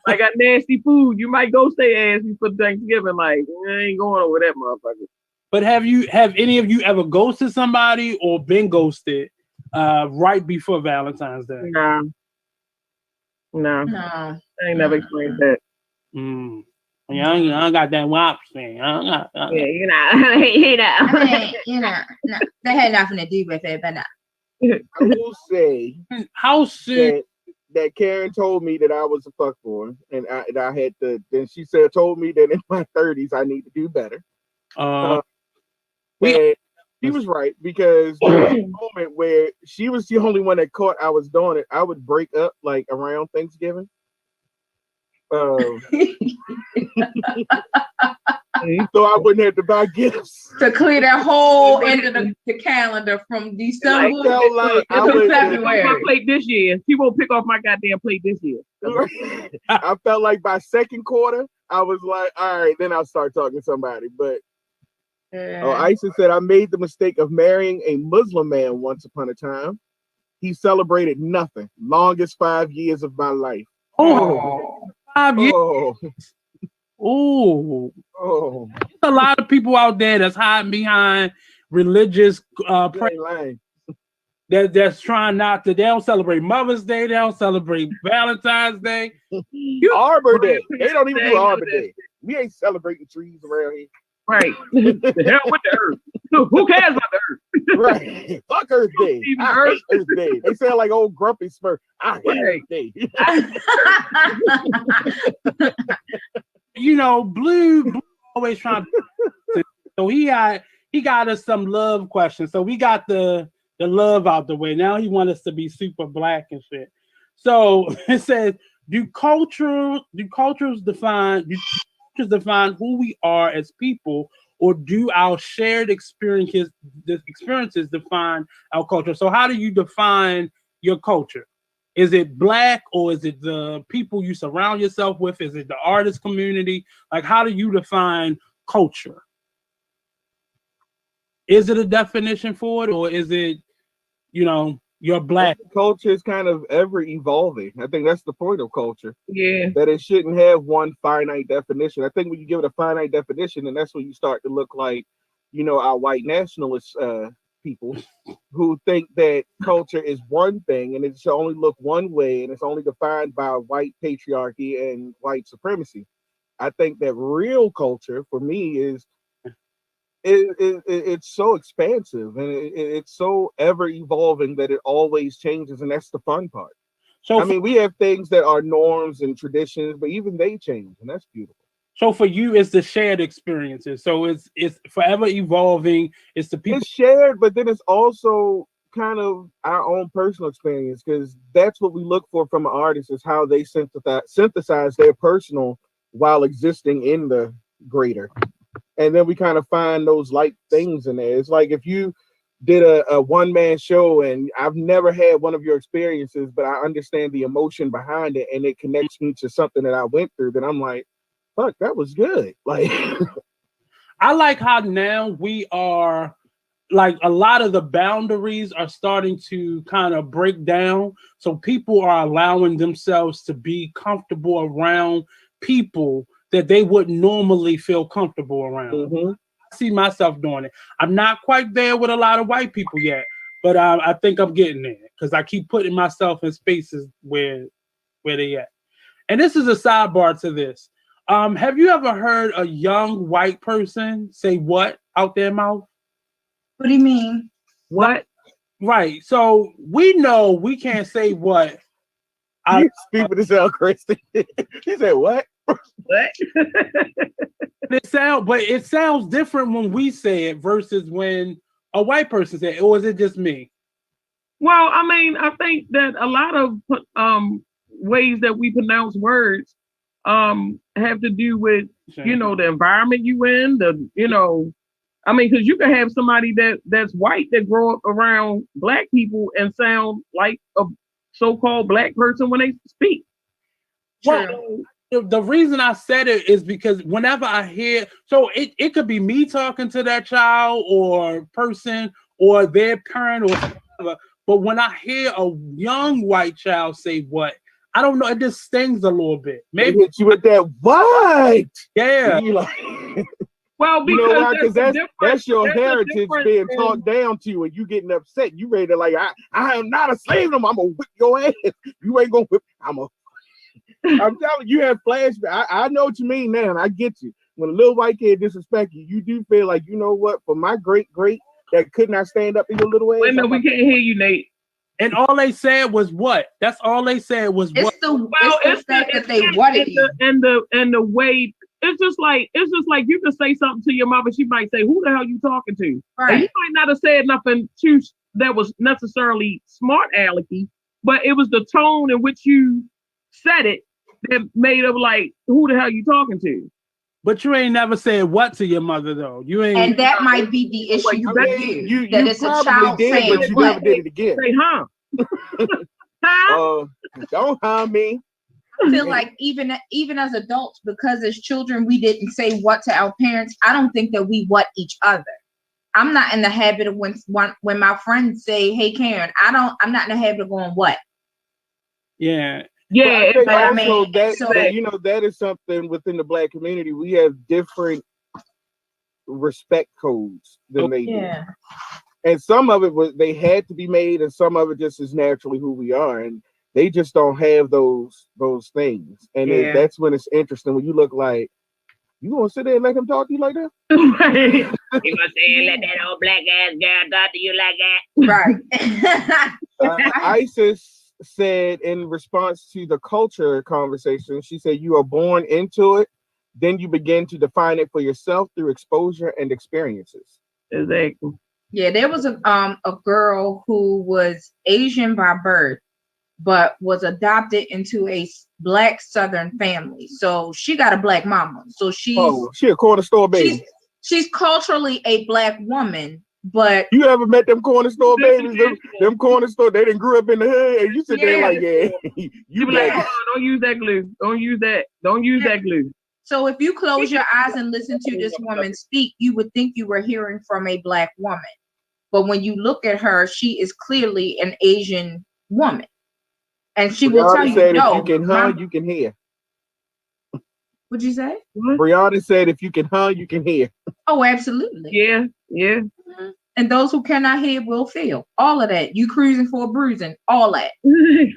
I got nasty food. You might go stay ass me for Thanksgiving. Like, I ain't going over that motherfucker. But have any of you ever ghosted somebody or been ghosted right before Valentine's Day? Nah. No. No. I ain't never experienced that. I got that WAP thing. Yeah, I mean, no, that had nothing to do with it, but no. I will say How soon? that Karen told me that I was a fuckboy, and I had to. Then she told me that in my 30s I need to do better. And she was right because there was a moment where she was the only one that caught I was doing it. I would break up like around Thanksgiving. So I wouldn't have to buy gifts. To clear that whole end of the calendar from December I felt like I to would. February. My plate this year. She won't pick off my goddamn plate this year. I felt like by second quarter, I was like, all right, then I'll start talking to somebody. But Isa said, I made the mistake of marrying a Muslim man once upon a time. He celebrated nothing. Longest 5 years of my life. Oh, 5 years. Oh, there's a lot of people out there that's hiding behind religious that's trying not to. They don't celebrate Mother's Day. They don't celebrate Valentine's Day. Arbor Day. They don't even do Arbor Day. We ain't celebrating trees around here. Right. The hell with the earth. Who cares about the earth? Right. Fuck Earth Day. I hate Earth Day. They sound like old grumpy Smurf. I hate Earth Day. Blue always trying to. So he got us some love questions. So we got the love out the way. Now he wants us to be super black and shit. So it says, do cultures define who we are as people, or do our shared experiences define our culture? So how do you define your culture? Is it black, or is it the people you surround yourself with? Is it the artist community? Like, how do you define culture? Is it a definition for it, or is it, you're black? Culture is kind of ever evolving. I think that's the point of culture. Yeah. That it shouldn't have one finite definition. I think when you give it a finite definition, then that's when you start to look like, our white nationalist people who think that culture is one thing and it should only look one way and it's only defined by white patriarchy and white supremacy. I think that real culture for me is it's so expansive and it's so ever evolving that it always changes, and that's the fun part. So, I mean, we have things that are norms and traditions, but even they change, and that's beautiful. so for you, it's the shared experiences. So it's forever evolving. It's the people. It's shared, but then it's also kind of our own personal experience because that's what we look for from an artist is how they synthesize their personal while existing in the greater. And then we kind of find those like things in there. It's like if you did a one man show and I've never had one of your experiences, but I understand the emotion behind it and it connects me to something that I went through, then I'm like, fuck, that was good. Like, I like how now we are like a lot of the boundaries are starting to kind of break down. So people are allowing themselves to be comfortable around people that they wouldn't normally feel comfortable around. mm-hmm. I see myself doing it. I'm not quite there with a lot of white people yet, but I think I'm getting there because I keep putting myself in spaces where they at. And this is a sidebar to this. Have you ever heard a young white person say what out their mouth? What do you mean? What? Right. So we know we can't say what. You stupid as hell, Christy. He said, what? What? It sounds different when we say it versus when a white person says it. Or is it just me? Well, I mean, I think that a lot of ways that we pronounce words have to do with the environment you in, I mean, because you can have somebody that's white that grow up around black people and sound like a so-called black person when they speak. Well, the reason I said it is because whenever I hear, so it could be me talking to that child or person or their parent or whatever, but when I hear a young white child say what, I don't know, it just stings a little bit. Maybe hit you with that what? Yeah. Well, because you know why? Because that's your heritage being talked down to you and you getting upset. You ready to like, I am not a slave. I'm gonna whip your ass. You ain't gonna whip. I'm telling you, have flashbacks. I know what you mean now, and I get you. When a little white kid disrespect you, you do feel like, you know what? For my great that could not stand up in your little ass. Wait a minute, we can't hear you, Nate. And all they said was what? That's all they said was what? It's the fact that they wanted you. And the way it's just like you can say something to your mother, she might say, "Who the hell you talking to?" Right. And you might not have said nothing that was necessarily smart alecky, but it was the tone in which you said it that made it like, "Who the hell you talking to?" But you ain't never said what to your mother though. You ain't. And that might be the issue you that it's a child did, saying but you what? never did it again. Say, huh? Huh? Don't harm me. I feel like even as adults, because as children we didn't say what to our parents, I don't think that we what each other. I'm not in the habit of when my friends say, "Hey Karen," I'm not in the habit of going what. Yeah. Yeah, but also that is something within the black community. We have different respect codes than they do. And some of it was they had to be made, and some of it just is naturally who we are. And they just don't have those things. And that's when it's interesting when you look like, you gonna sit there and let him talk to you like that? Right. You gonna say let that old black ass girl talk to you like that? Right. Isis said in response to the culture conversation, she said, "You are born into it, then you begin to define it for yourself through exposure and experiences." Exactly. Yeah, there was a girl who was Asian by birth, but was adopted into a black Southern family. So she got a black mama. So she a corner store baby. She's culturally a black woman, but you ever met them corner store babies? Them corner store, they didn't grew up in the hood, and you sit there like, you like, hold on, don't use that glue. Don't use that glue. So if you close your eyes and listen to this woman speak, you would think you were hearing from a black woman. But when you look at her, she is clearly an Asian woman. And she will tell you, no. If you can hunt, you can hear. What'd you say? Brianna said, if you can hunt, you can hear. Oh, absolutely. Yeah. Mm-hmm. And those who cannot hear will feel. All of that. You cruising for a bruising. All that.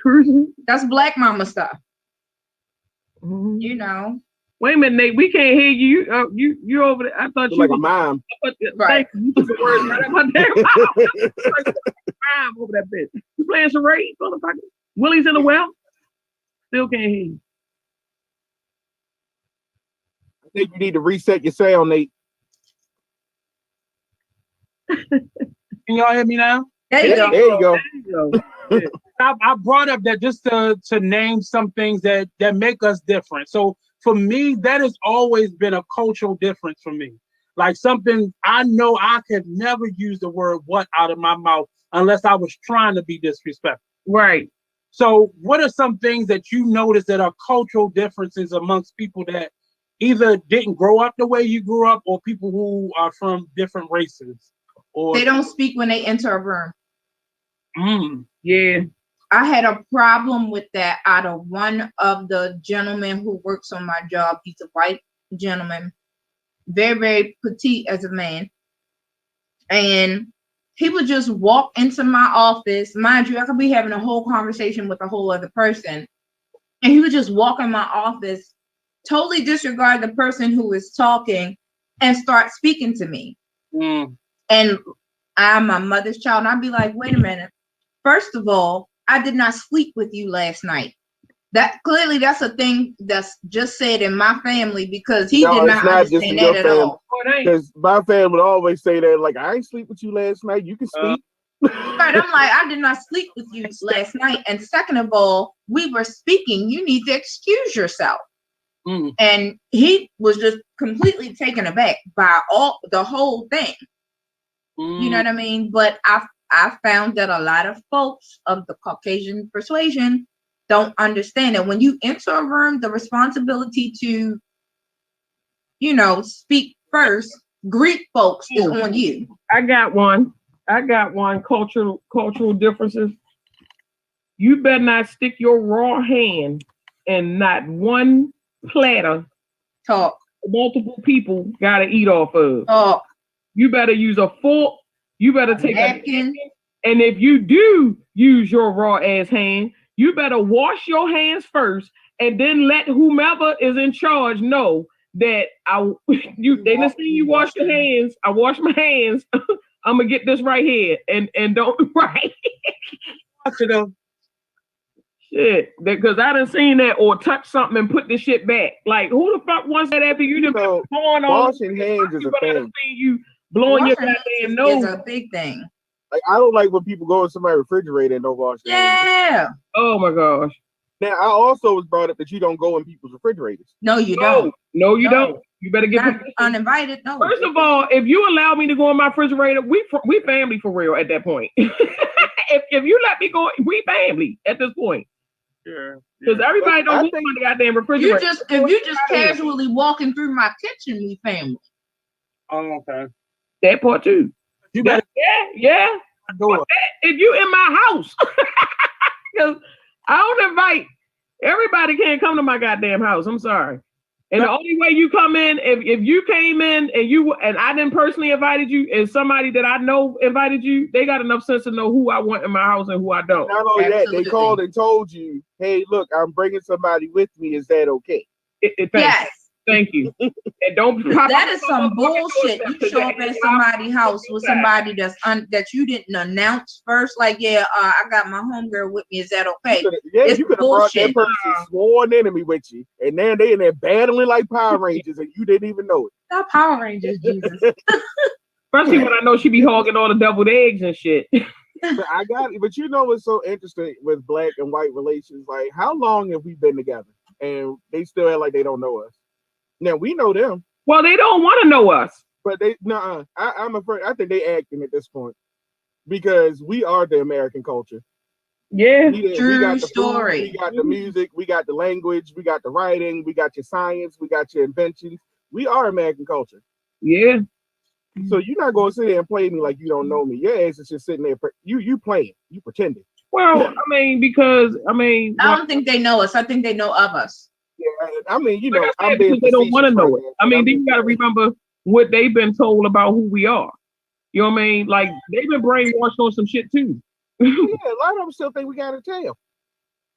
Cruising. That's black mama stuff. Mhm. You know. Wait a minute, Nate. We can't hear you. You over there. I thought You're you like a was. mime. Right. Thank you. You took the words right out of my damn mouth. Like, I'm over that bitch. You playing charades, motherfucker? Willie's in the well. Still can't hear you. I think you need to reset your sound, Nate. Can y'all hear me now? There you go. There you go. There you go. I brought up that just to name some things that make us different. So for me, that has always been a cultural difference for me. Like something I know I could never use the word "what" out of my mouth unless I was trying to be disrespectful. Right. So what are some things that you notice that are cultural differences amongst people that either didn't grow up the way you grew up, or people who are from different races? Or They don't speak when they enter a room. Yeah. I had a problem with that out of one of the gentlemen who works on my job. He's a white gentleman, very, very petite as a man. And he would just walk into my office. Mind you, I could be having a whole conversation with a whole other person. And he would just walk in my office, totally disregard the person who is talking, and start speaking to me. And I'm my mother's child. And I'd be like, wait a minute. First of all, I did not sleep with you last night. That clearly that's a thing that's just said in my family, because he did not understand that at all. Because my family would always say that, like, I ain't sleep with you last night. You can speak. Right, I'm like, I did not sleep with you last night. And second of all, we were speaking. You need to excuse yourself. And he was just completely taken aback by the whole thing. You know what I mean? But I found that a lot of folks of the Caucasian persuasion don't understand that when you enter a room, the responsibility to, speak first, greet folks is on you. I got one. Cultural differences. You better not stick your raw hand in not one platter. Talk. Multiple people gotta eat off of. Talk. You better use a fork. You better take a napkin. And if you do use your raw ass hand, you better wash your hands first, and then let whomever is in charge know that they listen. You wash your hands. I wash my hands. I'm gonna get this right here, and don't right. Shit, because I done seen that, or touch something and put the shit back. Like, who the fuck wants that after you done been blowing on? Washing hands is a thing. You blowing your goddamn nose is a big thing. Like, I don't like when people go in somebody's refrigerator and don't wash their hands. Yeah. Oh my gosh. Now, I also was brought up that you don't go in people's refrigerators. No, you don't. No, you don't. You better get uninvited. No. First of all, if you allow me to go in my refrigerator, we family for real at that point. if you let me go, we family at this point. Sure. Because everybody don't go in the goddamn refrigerator. If you just casually walking through my kitchen, we family. Oh, okay. That part too. You better, yeah. If you in my house, because I don't invite everybody. Can't come to my goddamn house. I'm sorry. And the only way you come in, if you came in and I didn't personally invited you, and somebody that I know invited you, they got enough sense to know who I want in my house and who I don't. Not only that, they called and told you, "Hey, look, I'm bringing somebody with me. Is that okay?" Yes. Thank you. And don't. That is some bullshit. You show up at somebody's house with somebody that you didn't announce first. Like, I got my homegirl with me. Is that okay? You could have brought that person's sworn enemy with you, and then they in there battling like Power Rangers, and you didn't even know it. Not Power Rangers, Jesus. Especially when I know she be hogging all the deviled eggs and shit. I got it, but you know what's so interesting with black and white relations? Like, how long have we been together, and they still act like they don't know us? Now we know them. Well, they don't want to know us. But I'm afraid. I think they acting at this point because we are the American culture. Yeah, we got the story. Food, we got the music. We got the language. We got the writing. We got your science. We got your inventions. We are American culture. Yeah. So you're not going to sit there and play me like you don't know me. Your ass is just sitting there. You playing. You pretending. Well, I don't think they know us. I think they know of us. Yeah, I mean, I'm being they don't want to know it. I mean, then you got to remember what they've been told about who we are. You know what I mean? Like they've been brainwashed on some shit too. Oh, yeah, a lot of them still think we got to tell.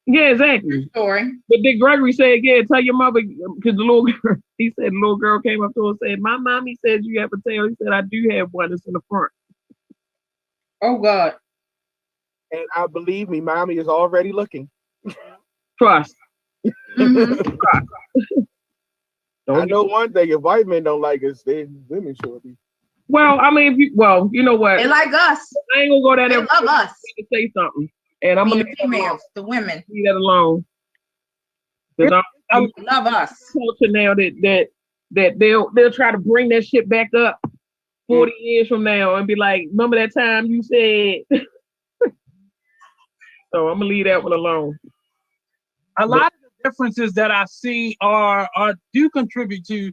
Yeah, exactly. Story. But Dick Gregory said, yeah, tell your mother, because the little girl, he said, the little girl came up to her and said, my mommy says you have a tail. He said, I do have one. It's in the front. Oh God. And I believe me, mommy is already looking. Trust. hmm I Don't get, know one thing: if white men don't like us, then women sure be. well, I mean, you know what? They like us. I ain't gonna go down They there love us. to say something, and I'm gonna Being females, the women leave that alone. Because I'm love us. culture now that they'll try to bring that shit back up 40 years from now and be like, remember that time you said? So I'm gonna leave that one alone. A But lot of the differences that I see are do contribute to,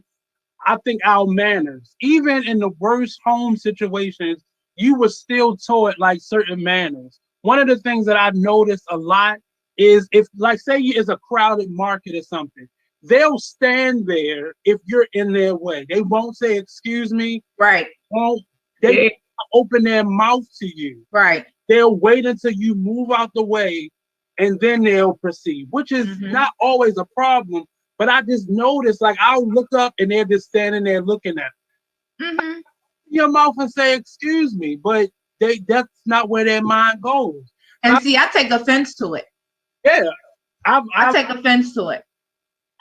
I think, our manners. Even in the worst home situations, you were still taught like certain manners. One of the things that I noticed a lot is if, like, say it's a crowded market or something, they'll stand there if you're in their way. They won't say excuse me. Right. Won't they yeah, open their mouth to you? Right. They'll wait until you move out the way and then they'll proceed, which is not always a problem. But I just noticed, like, I'll look up and they're just standing there looking at hmm your mouth and say, excuse me, but that's not where their mind goes. And see, I take offense to it. Yeah, I take offense to it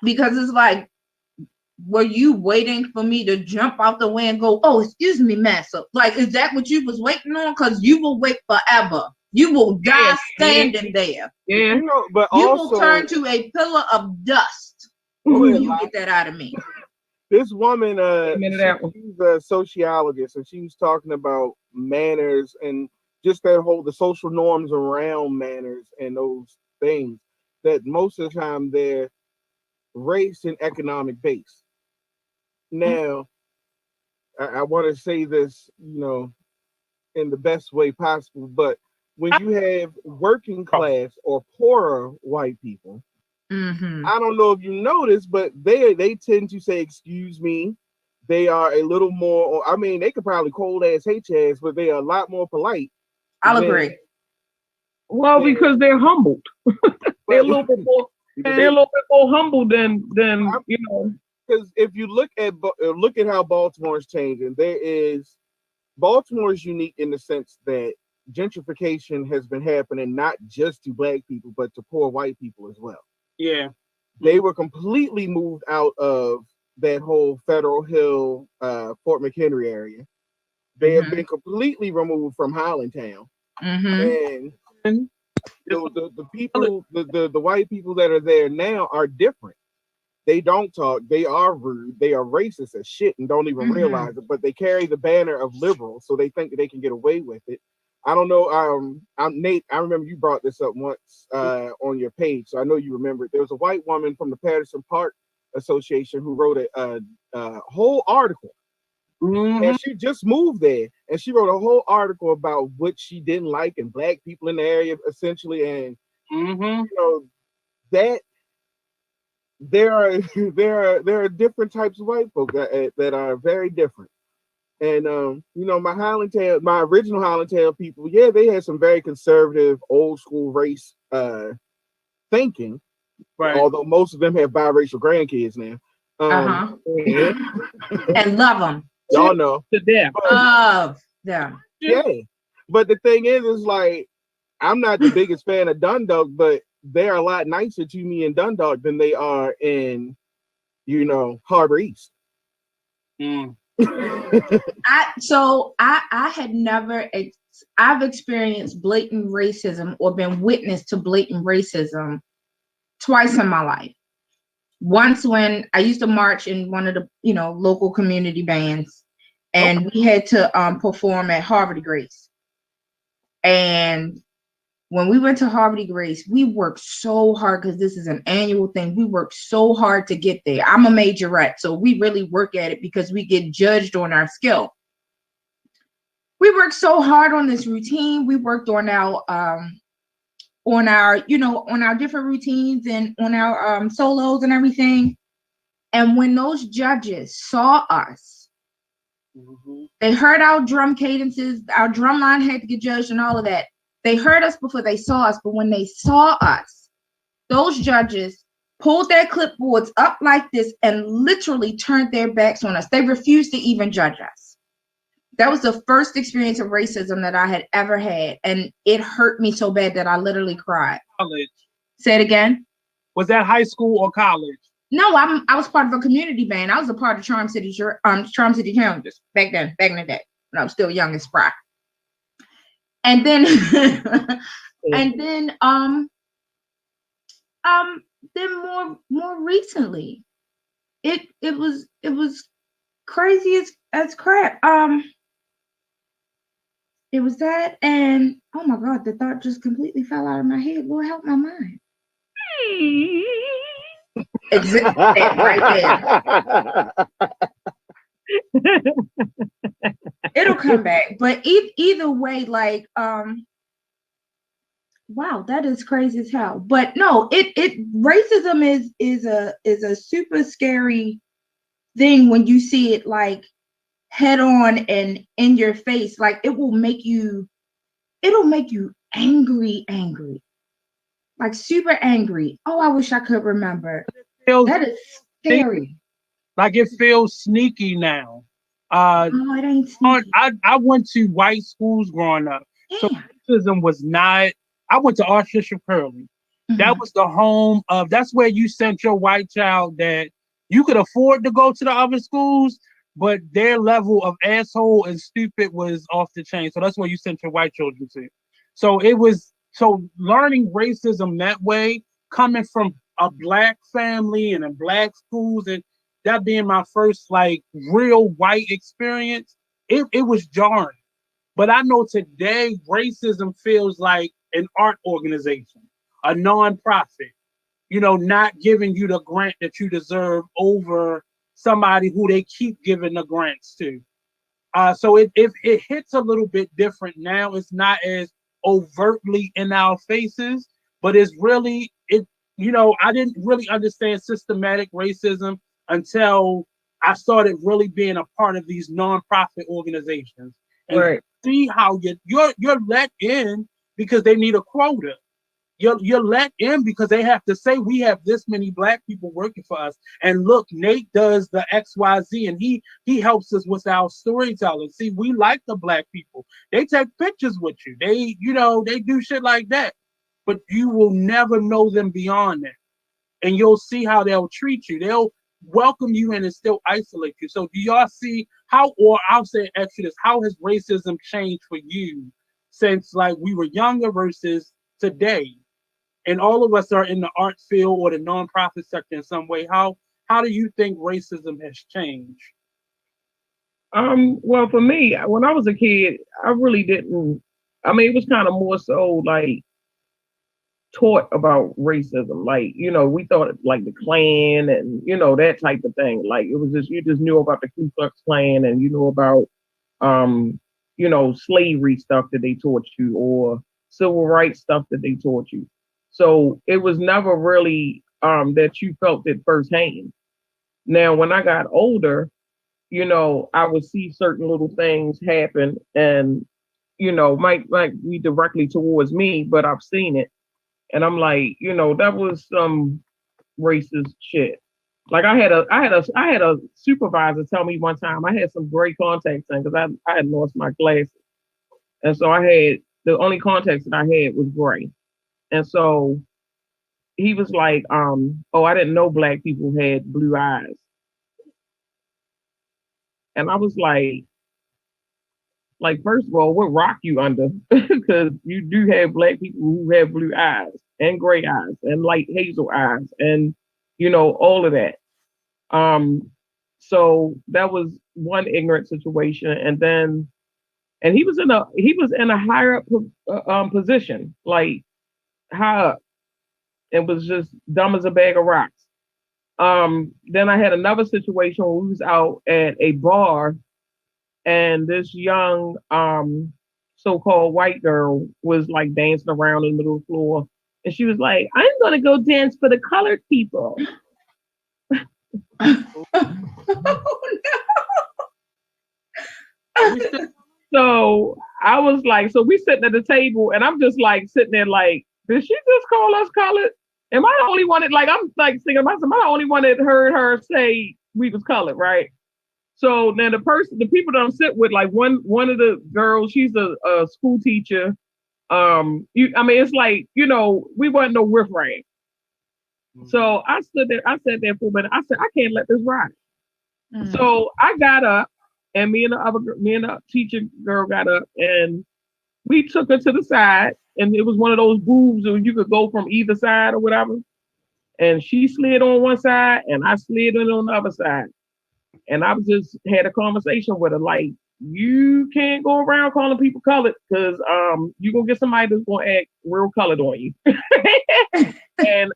because it's like, were you waiting for me to jump out the way and go, oh, excuse me, massa? Like, is that what you was waiting on? Because you will wait forever. You will die standing there. yeah. You know, but You also will turn to a pillar of dust go when ahead, you Locke. get that out of me. This woman, Minute that one. she's a sociologist, and she was talking about manners and just the social norms around manners and those things that most of the time they're race and economic based. Now, I want to say this, in the best way possible, but when you have working class or poorer white people, Mm-hmm. I don't know if you noticed, but they tend to say excuse me. They are a little more. I mean, they could probably cold ass hate your ass, but they are a lot more polite. I'll than- agree. Well, than- because they're humbled. They're a little bit more. because They're a little bit more humble than you know. because if you look at how Baltimore is changing, Baltimore is unique in the sense that gentrification has been happening not just to black people, but to poor white people as well. yeah. They were completely moved out of that whole Federal Hill, Fort McHenry area. They have been completely removed from Highlandtown, Mm-hmm. and the people, the white people that are there now are different. They don't talk. They are rude. They are racist as shit and don't even realize it. But they carry the banner of liberal, so they think that they can get away with it. I don't know. I'm Nate. I remember you brought this up once on your page, so I know you remember it. There was a white woman from the Patterson Park Association who wrote a whole article, and she just moved there, and she wrote a whole article about what she didn't like and black people in the area, essentially, and that there are there are different types of white folk that are very different. And my original Highlandtown people, yeah, they had some very conservative, old school race thinking. Right. Although most of them have biracial grandkids now. And love them. Y'all know. To death. Love them. Yeah. But the thing is like, I'm not the biggest fan of Dundalk, but they're a lot nicer to me in Dundalk than they are in, Harbor East. I had never I've experienced blatant racism or been witness to blatant racism twice in my life. Once when I used to march in one of the local community bands, and we had to perform at Harvard Grace. And when we went to Harvard Grace, we worked so hard because this is an annual thing. We worked so hard to get there. I'm a majorette, so we really work at it because we get judged on our skill. We worked so hard on this routine. We worked on our different routines and on our solos and everything. And when those judges saw us, Mm-hmm. They heard our drum cadences, our drum line had to get judged and all of that. They heard us before they saw us, but when they saw us, those judges pulled their clipboards up like this and literally turned their backs on us. They refused to even judge us. That was the first experience of racism that I had ever had, and it hurt me so bad that I literally cried. College. Say it again. Was that high school or college? No, I was part of a community band. I was a part of Charm City Challenges back in the day when I was still young and spry. And then and then more recently, it was crazy as crap. It was that, and oh my God, the thought just completely fell out of my head. Lord help my mind. Exactly right there. It'll come back, but either way, like wow, that is crazy as hell. But no, it racism is a super scary thing when you see it like head on and in your face. Like it'll make you angry, like super angry. Oh, I wish I could remember. Feels That is scary. like it feels sneaky now. Oh, it ain't sneaky. I went to white schools growing up, so Damn. racism was not. I went to Archbishop Curley. That Mhm. was the home of. That's where you sent your white child that you could afford to go to the other schools, but their level of asshole and stupid was off the chain. So that's where you sent your white children to. So it was so learning racism that way, coming from a black family and in black schools, and that being my first like real white experience, it was jarring. But I know today racism feels like an art organization, a nonprofit, not giving you the grant that you deserve over somebody who they keep giving the grants to. So it hits a little bit different now. It's not as overtly in our faces, but it's really it. I didn't really understand systematic racism until I started really being a part of these nonprofit organizations and Right. see how you're let in because they need a quota. You're let in because they have to say we have this many black people working for us. And look, Nate does the XYZ and he helps us with our storytelling. See, we like the black people. They take pictures with you. They do shit like that. But you will never know them beyond that. And you'll see how they'll treat you. They'll welcome you in and still isolate you. So do y'all see how, or I'll say actually this, how has racism changed for you since like we were younger versus today? And all of us are in the art field or the nonprofit sector in some way. How do you think racism has changed? Well, for me, when I was a kid, I really didn't. I mean, it was kind of more so like taught about racism. Like, we thought like the Klan and that type of thing. Like it was just you just knew about the Ku Klux Klan and you knew about um, slavery stuff that they taught you or civil rights stuff that they taught you. So it was never really that you felt it firsthand. Now, when I got older, I would see certain little things happen and might be directly towards me, but I've seen it. And I'm like, that was some racist shit. Like I had a supervisor tell me one time I had some gray contacts in because I had lost my glasses. And so I had the only contacts that I had was gray. And so he was like, oh, I didn't know black people had blue eyes. And I was like, first of all, what rock you under? Because you do have black people who have blue eyes and gray eyes and light hazel eyes and all of that. Um, so that was one ignorant situation, and he was in a higher up position, like high up, and was just dumb as a bag of rocks. Then I had another situation where we was out at a bar and this young so-called white girl was like dancing around in the middle of the floor and she was like, I'm gonna go dance for the colored people. We sit, so I was like, so we sitting at the table, and I'm just like sitting there, like, did she just call us colored? Am I the only one that like? I'm like thinking to myself, am I the only one that heard her say we was colored, right? So now the people that I'm sitting with, like one of the girls, she's a school teacher. I mean, it's like we wasn't no riffraff. So I stood there, I sat there for a minute. I said, I can't let this ride. Mm. So I got up, and me and the teacher girl got up, and we took her to the side, and it was one of those booths where you could go from either side or whatever. And she slid on one side, and I slid in on the other side. And I was just had a conversation with her, like, you can't go around calling people colored because you're gonna get somebody that's gonna act real colored on you. And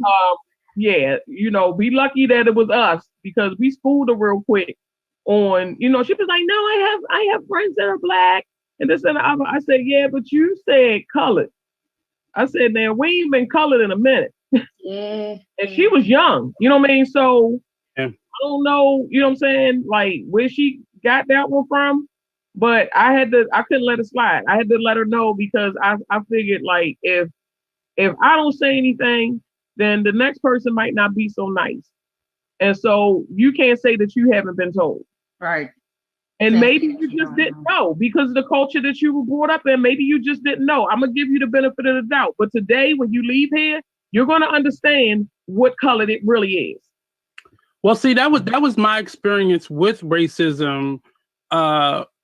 yeah, be lucky that it was us because we schooled her real quick on, she was like, no, I have friends that are black and this and the other. I said, yeah, but you said colored. I said, now we ain't been colored in a minute. Yeah. And she was young, you know what I mean? So Yeah. I don't know, you know what I'm saying, like where she got that one from. But I couldn't let it slide. I had to let her know because I figured like if I don't say anything, then the next person might not be so nice. And so you can't say that you haven't been told. Right. And Thank maybe you. you You just don't didn't know. know because of the culture that you were brought up in. Maybe you just didn't know. I'm gonna give you the benefit of the doubt. But today, when you leave here, you're gonna understand what color it really is. Well, see, that was my experience with racism,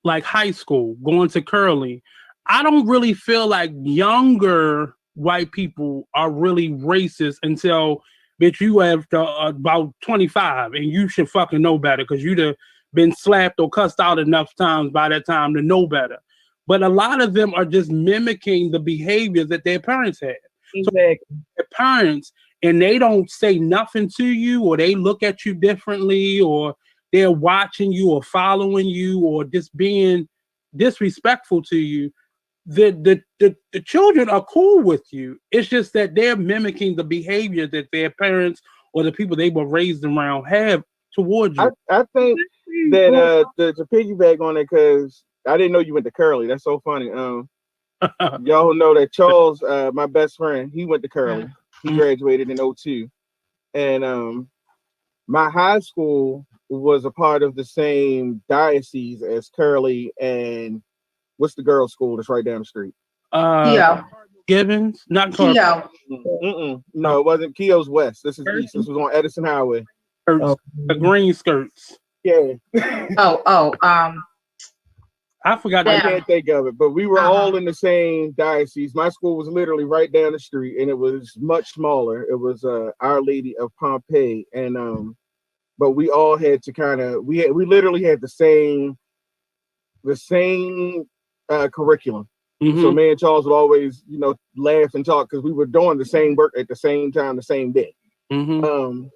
like high school, going to Curly. I don't really feel like younger white people are really racist until bitch you have about 25 and you should fucking know better because you'd have been slapped or cussed out enough times by that time to know better. But a lot of them are just mimicking the behavior that their parents had. So Exactly. their parents and they don't say nothing to you or they look at you differently or they're watching you or following you or just being disrespectful to you, the children are cool with you. It's just that they're mimicking the behavior that their parents or the people they were raised around have towards you. I think that to piggyback on it because I didn't know you went to Curly. That's so funny. Y'all know that Charles, my best friend, he went to Curly. He graduated in '02, and my high school was a part of the same diocese as Curly and what's the girls' school that's right down the street? uh Keo. Gibbons, not Car- Keo. No, it wasn't. Keo's West. This is East. This was on Edison Highway. skirts, Oh, the green skirts. Yeah, Oh. I forgot I that. Damn. can't think of it, but we were Uh-huh. all in the same diocese. My school was literally right down the street, and it was much smaller. It was Our Lady of Pompeii, and but we all had to kind of we literally had the same curriculum. So Mm-hmm. me and Charles would always laugh and talk because we were doing the same work at the same time, the same day. Mm-hmm. Um,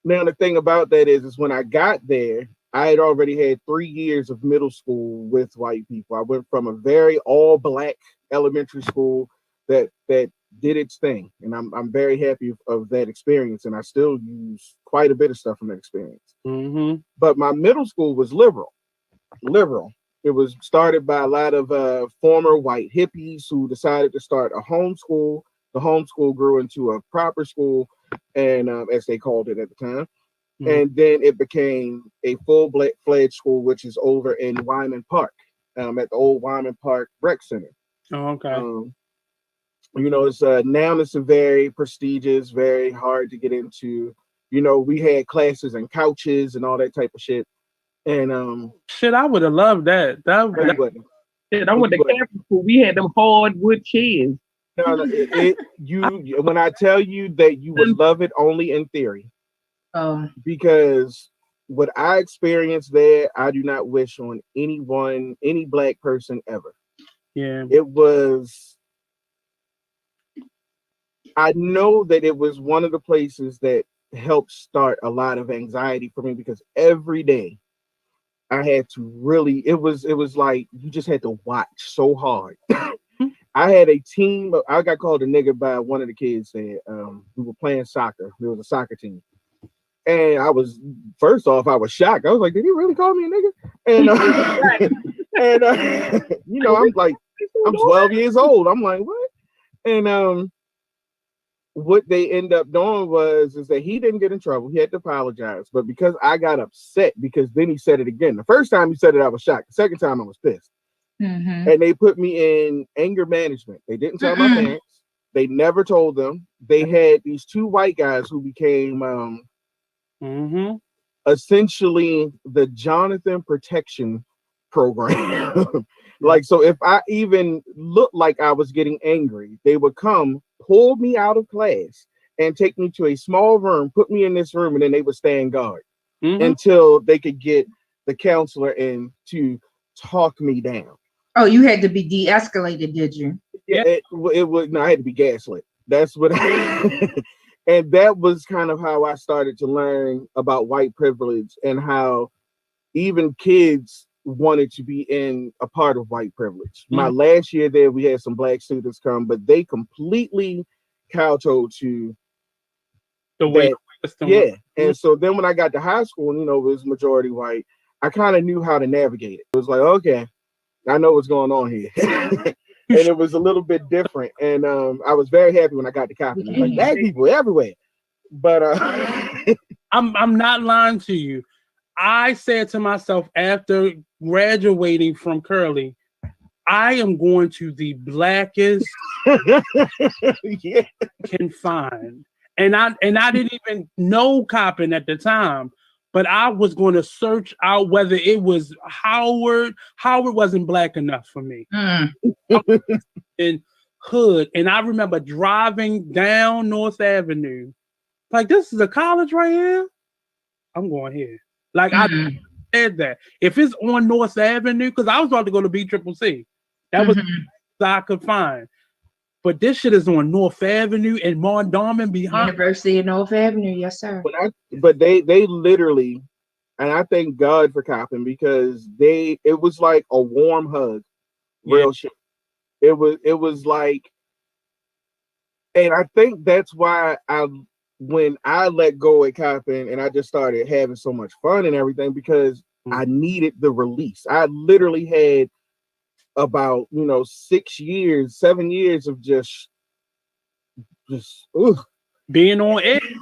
Now the thing about that is when I got there, I had already had 3 years of middle school with white people. I went from a very all black elementary school that did its thing, and I'm very happy of that experience, and I still use quite a bit of stuff from that experience. Mm-hmm. But my middle school was liberal. It was started by a lot of former white hippies who decided to start a homeschool. The homeschool grew into a proper school, and as they called it at the time. Mm-hmm. And then it became a full-fledged school, which is over in Wyman Park, at the old Wyman Park Rec Center. Oh, okay. Um, it's now it's a very prestigious, very hard to get into. We had classes and couches and all that type of shit. And Shit, I would have loved that. no, you wouldn't. shit, I No, went you to wouldn't. Catholic school. We had them hardwood chairs. No, when I tell you that you would love it only in theory, because what I experienced there, I do not wish on any black person ever. Yeah. It was, I know that it was one of the places that helped start a lot of anxiety for me because every day I had to really, it was like you just had to watch so hard. I had a team. I got called a nigga by one of the kids that we were playing soccer. There was a soccer team. And I was first off, I was shocked. I was like, "Did he really call me a nigga?" And you know, I'm like, I'm 12 years old. I'm like, what? And what they end up doing is that he didn't get in trouble. He had to apologize, but because I got upset, because then he said it again. The first time he said it, I was shocked. The second time, I was pissed, and they put me in anger management. They didn't tell my parents. They never told them. They had these two white guys who became essentially the Jonathan Protection Program. Like, so if I even looked like I was getting angry, they would come, pull me out of class, and take me to a small room, put me in this room, and then they would stand guard until they could get the counselor in to talk me down. Oh, you had to be de-escalated, did you? Yeah, it would. No, I had to be gaslit. That's what. And that was kind of how I started to learn about white privilege and how even kids wanted to be in a part of white privilege. My last year there, we had some black students come, but they completely kowtowed to the way that. Yeah. And so then when I got to high school, and, you know, it was majority white, I kind of knew how to navigate it. It was like, okay, I know what's going on here. And it was a little bit different. And I was very happy when I got to Compton. Like, black people everywhere. But I'm not lying to you. I said to myself after graduating from Curly, I am going to the blackest can find. And I didn't even know Coppin at the time, but I was going to search out whether it was Howard. Howard wasn't black enough for me. In hood, and I remember driving down North Avenue, like, this is a college right here. I'm going here. Like, I said that if it's on North Avenue, because I was about to go to BCCC, that was I could find. But this shit is on North Avenue and Mondawmin behind University of North Avenue, yes, sir. But they literally, and I thank God for Coppin, because it was like a warm hug, real shit. It was like, and I think that's why when I let go at Coppin and I just started having so much fun and everything, because I needed the release. I literally had about 7 years of just being on edge.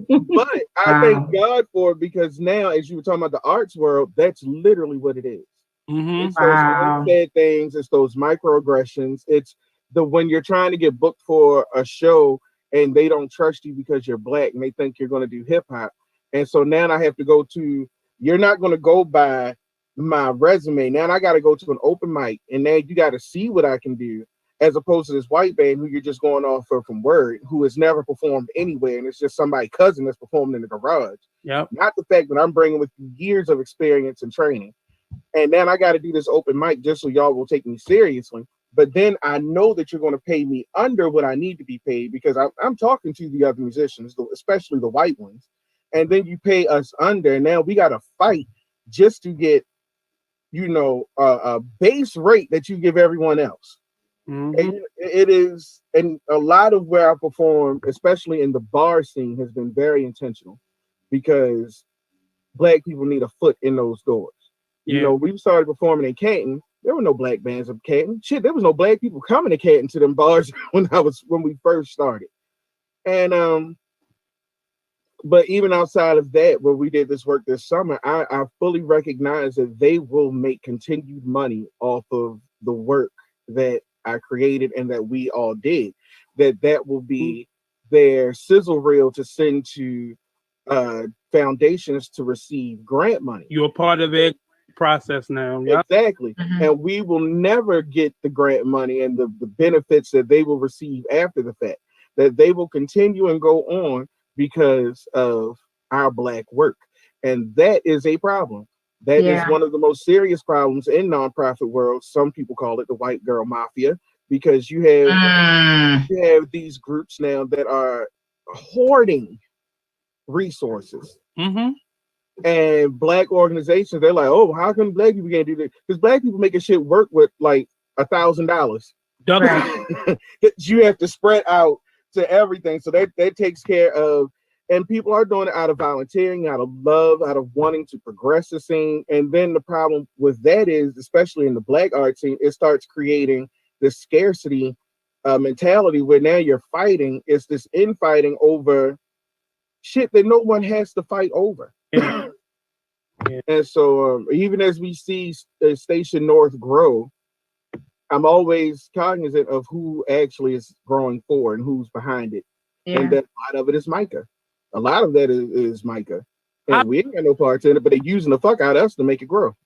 But I thank God for it, because now, as you were talking about the arts world, that's literally what it is. It's those unsaid things. It's those microaggressions. It's when you're trying to get booked for a show and they don't trust you because you're black and they think you're going to do hip hop. And so now I have to you're not going to go by my resume. Now I got to go to an open mic, and now you got to see what I can do, as opposed to this white band who you're just going off from word, who has never performed anywhere. And it's just somebody's cousin that's performing in the garage. Yep. Not the fact that I'm bringing with years of experience and training. And then I got to do this open mic just so y'all will take me seriously. But then I know that you're going to pay me under what I need to be paid, because I'm talking to the other musicians, especially the white ones. And then you pay us under. And now we got to fight just to get, a base rate that you give everyone else. And it is, and a lot of where I perform, especially in the bar scene, has been very intentional, because black people need a foot in those doors. We started performing in Canton. There were no black bands in Canton. Shit, there was no black people coming to Canton to them bars when we first started. And but even outside of that, when we did this work this summer, I fully recognize that they will make continued money off of the work that I created and that we all did. That will be their sizzle reel to send to foundations to receive grant money. You're part of their process now. Yep. Exactly. And we will never get the grant money and the benefits that they will receive after the fact, that they will continue and go on because of our black work. And that is a problem. That is one of the most serious problems in nonprofit world. Some people call it the white girl mafia, because you have these groups now that are hoarding resources. And black organizations, they're like, oh, how come black people can't do that? Because black people making shit work with like $1,000 that you have to spread out to everything. So that takes care of And people are doing it out of volunteering, out of love, out of wanting to progress the scene. And then the problem with that is, especially in the black art scene, it starts creating this scarcity mentality where now you're fighting. It's this infighting over shit that no one has to fight over. Yeah. Yeah. And so, even as we see Station North grow, I'm always cognizant of who actually is growing for and who's behind it. And Yeah. that a lot of it is Micah. A lot of that is Micah. I And we ain't got no parts in it, but they're using the fuck out of us to make it grow.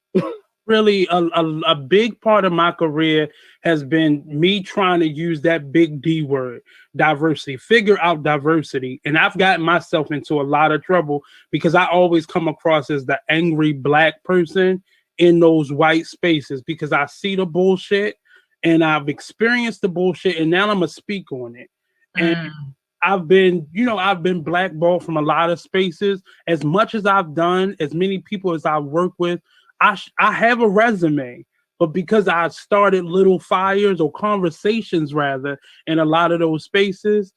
really a big part of my career has been me trying to use that big D word, diversity, figure out diversity. And I've gotten myself into a lot of trouble because I always come across as the angry black person in those white spaces because I see the bullshit and I've experienced the bullshit and now I'm gonna speak on it. And Mm. I've been blackballed from a lot of spaces. As much as I've done, as many people as I've worked with, I have a resume, but because I started little fires or conversations rather in a lot of those spaces,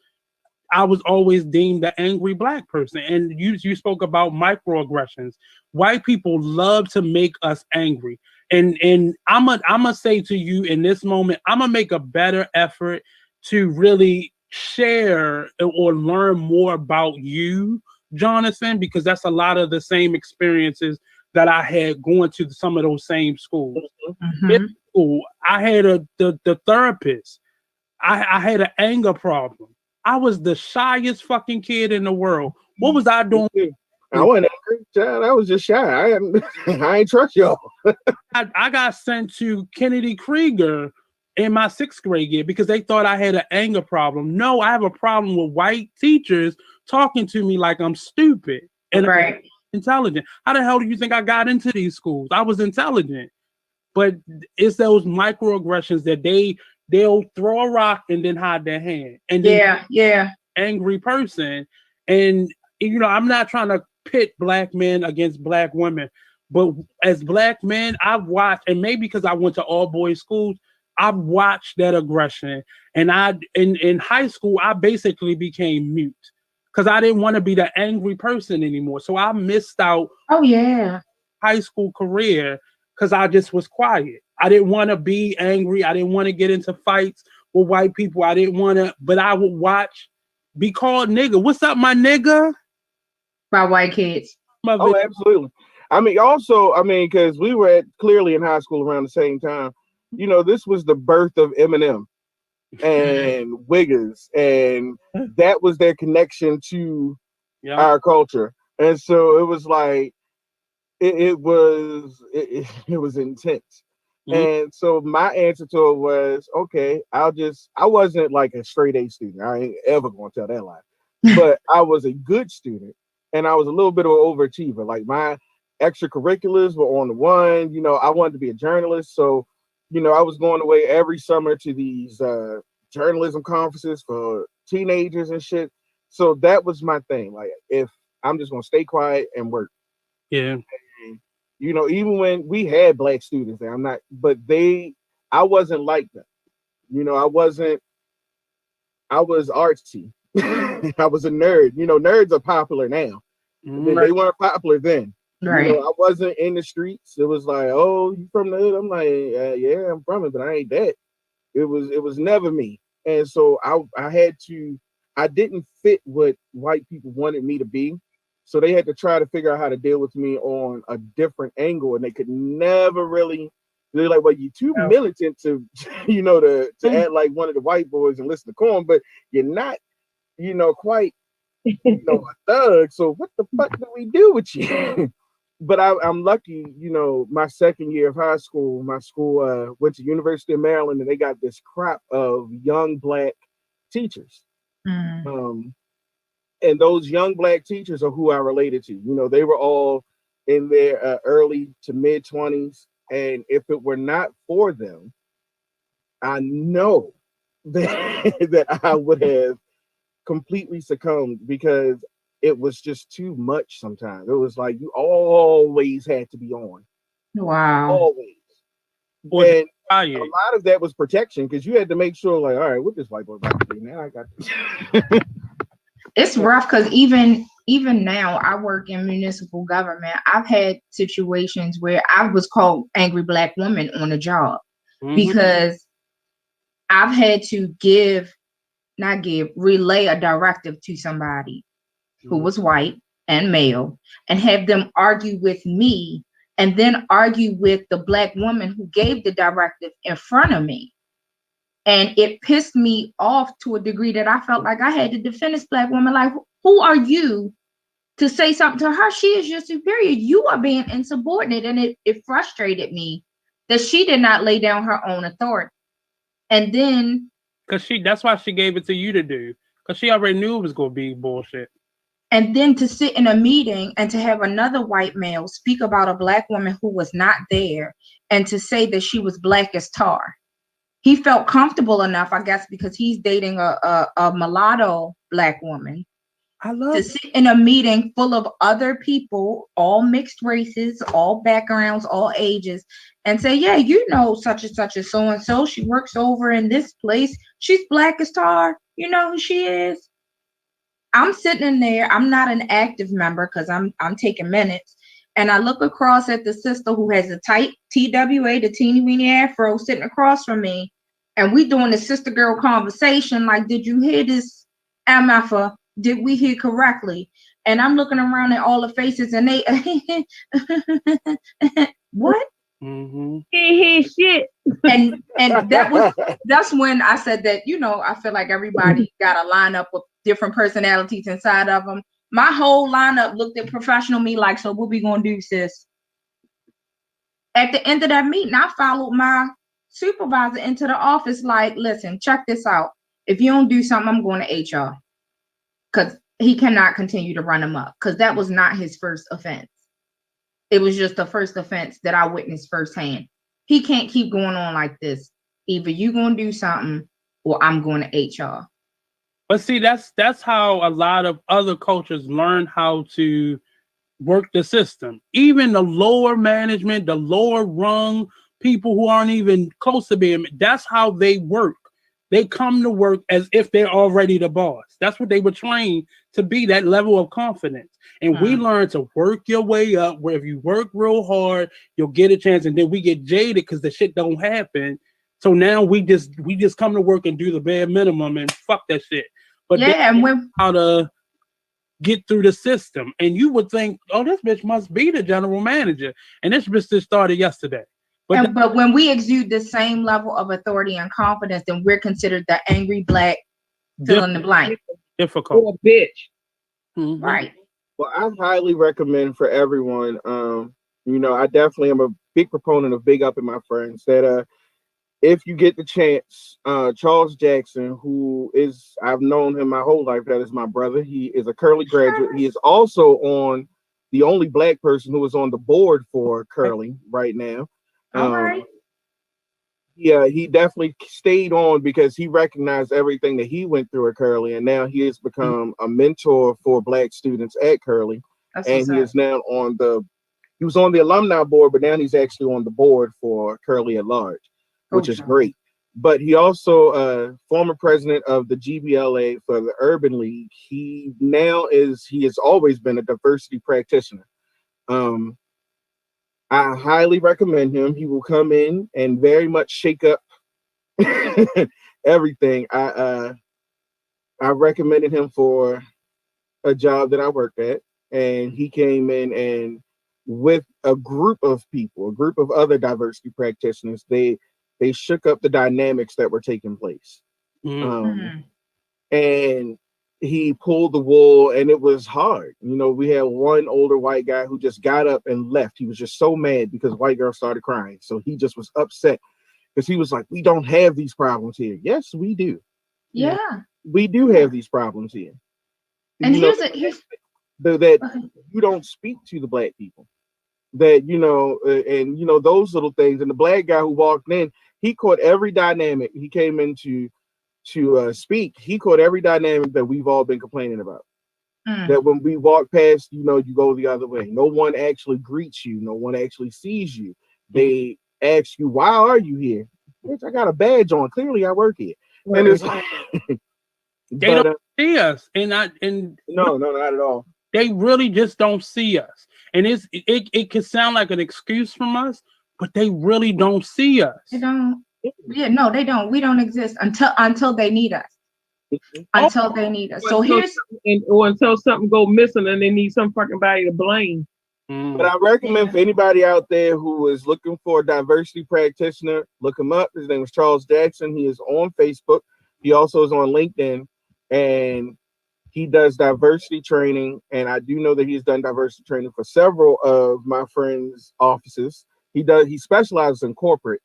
I was always deemed the angry black person. And you spoke about microaggressions. White people love to make us angry. And I'm gonna say to you in this moment, I'm gonna make a better effort to really share or learn more about you, Jonathan, because that's a lot of the same experiences that I had going to some of those same schools. Middle Mhm. school, I had the therapist. I had an anger problem. I was the shyest fucking kid in the world. What was I Me doing? too. I wasn't angry, child. I was just shy. I ain't trust y'all. I got sent to Kennedy Krieger in my sixth grade year because they thought I had an anger problem. No, I have a problem with white teachers talking to me like I'm stupid and Right. intelligent. How the hell do you think I got into these schools? I was intelligent, but it's those microaggressions that they'll throw a rock and then hide their hand, and then Yeah. Yeah. angry person. And I'm not trying to pit black men against black women, but as black men, I've watched, and maybe because I went to all boys schools, I've watched that aggression. And in high school, I basically became mute because I didn't want to be the angry person anymore. So I missed out Oh yeah. high school career because I just was quiet. I didn't want to be angry. I didn't want to get into fights with white people. I didn't want to, but I would watch, be called nigga. What's up, my nigga? By white kids. Of Oh, it. absolutely. I mean, also, I mean, because we were clearly in high school around the same time. This was the birth of Eminem and Wiggers, and that was their connection to Yeah. our culture. And so it was like it was intense. Mhm. And so my answer to it was, okay, I wasn't like a straight A student. I ain't ever gonna tell that lie. But I was a good student and I was a little bit of an overachiever. Like my extracurriculars were on the one, I wanted to be a journalist. So, I was going away every summer to these journalism conferences for teenagers and shit. So that was my thing. Like if I'm just gonna stay quiet and work. Yeah. And, even when we had black students there, I wasn't like them. I was artsy. I was a nerd. Nerds are popular now. Mhm. They weren't popular then. Right. I wasn't in the streets. It was like, oh, you from the hood? I'm like, yeah, I'm from it, but I ain't that. It was never me. And so I didn't fit what white people wanted me to be. So they had to try to figure out how to deal with me on a different angle, and they could never really. They're like, well, you're too Oh. militant to, to act like one of the white boys and listen to corn, but you're not, quite, a thug. So what the fuck do we do with you? But I'm lucky, my second year of high school, my school went to University of Maryland, and they got this crop of young black teachers. Mm. Um, and those young black teachers are who I related to. They were all in their early to mid 20s, and if it were not for them, I know that that I would have completely succumbed because it was just too much sometimes. It was like you always had to be on. Wow. Always. Or just And a quiet. lot of that was protection because you had to make sure, like, all right, what this white boy about to do now? I got this. It's rough because even even now, I work in municipal government. I've had situations where I was called angry black woman on a job Mm-hmm. because I've had to relay a directive to somebody who was white and male and have them argue with me and then argue with the black woman who gave the directive in front of me. And it pissed me off to a degree that I felt like I had to defend this black woman. Like, who are you to say something to her? She is your superior. You are being insubordinate. And it frustrated me that she did not lay down her own authority. And then That's why she gave it to you to do. Because she already knew it was gonna be bullshit. to sit in a meeting and to have another white male speak about a black woman who was not there and to say that she was black as tar. He felt comfortable enough, I guess, because he's dating a mulatto black woman, I to love sit in a meeting full of other people, all mixed races, all backgrounds, all ages, and say, yeah, you know, such and so and so. She works over in this place. She's black as tar. You know who she is? I'm sitting in there. I'm not an active member because I'm taking minutes. And I look across at the sister who has a tight TWA, the teeny weeny afro, sitting across from me. And we doing the sister girl conversation. Like, did you hear this, MFA? Did we hear correctly? And I'm looking around at all the faces and they what? Mm-hmm. Shit. And that's when I said that, you know, I feel like everybody got a lineup with different personalities inside of them. My whole lineup looked at professional me like, so what we gonna do, sis? At the end of that meeting, I followed my supervisor into the office like, listen, check this out. If you don't do something, I'm going to HR because he cannot continue to run him up because that was not his first offense. It was just the first offense that I witnessed firsthand. He can't keep going on like this. Either you gonna do something or I'm going to HR. But see, that's how a lot of other cultures learn how to work the system. Even the lower management, the lower rung people who aren't even close to being, that's how they work. They come to work as if they're already the boss. That's what they were trained to be, that level of confidence. And we learn to work your way up where if you work real hard, you'll get a chance. And then we get jaded because the shit don't happen. So now we just come to work and do the bare minimum and fuck that shit. But yeah, and when how to get through the system. And you would think, oh, this bitch must be the general manager. And this bitch just started yesterday. But when we exude the same level of authority and confidence, then we're considered the angry black fill in the blank. Difficult. Or a bitch. Mm-hmm. Right. Well, I highly recommend for everyone. You know, I definitely am a big proponent of big up in my friends that if you get the chance, Charles Jackson, who is I've known him my whole life, that is my brother. He is a Curly graduate. He is also on the only black person who is on the board for Curly right now. All right. Yeah, he definitely stayed on because he recognized everything that he went through at Curly, and now he has become a mentor for black students at Curly. That's And he is now he was on the alumni board, but now he's actually on the board for Curly at large, which is great. But he also former president of the GBLA for the Urban League. He has always been a diversity practitioner. I highly recommend him. He will come in and very much shake up everything. I recommended him for a job that I worked at, and he came in and with a group of people, a group of other diversity practitioners, they shook up the dynamics that were taking place. And he pulled the wool, and it was hard. You know, we had one older white guy who just got up and left. He was just so mad because white girl started crying. So he just was upset because he was like, we don't have these problems here. Yes, we do. Yeah. We do have these problems here. And here's that you don't speak to the black people. That, you know, and, you know, those little things. And the black guy who walked in, he caught every dynamic. He came into to speak. He caught every dynamic that we've all been complaining about. That when we walk past, you know, you go the other way. No one actually greets you. No one actually sees you. They ask you, why are you here? Bitch, I got a badge on. Clearly I work here. And it's like they don't see us. And no, not at all. They really just don't see us. And it can sound like an excuse from us, but they really don't see us. They don't. Yeah, no, they don't. We don't exist until they need us. Oh, Until they need us. Or So until, here's or until something go missing and they need some fucking body to blame. But I recommend for anybody out there who is looking for a diversity practitioner, look him up. His name is Charles Jackson. He is on Facebook. He also is on LinkedIn, and he does diversity training. And I do know that he's done diversity training for several of my friends' offices. He specializes in corporate,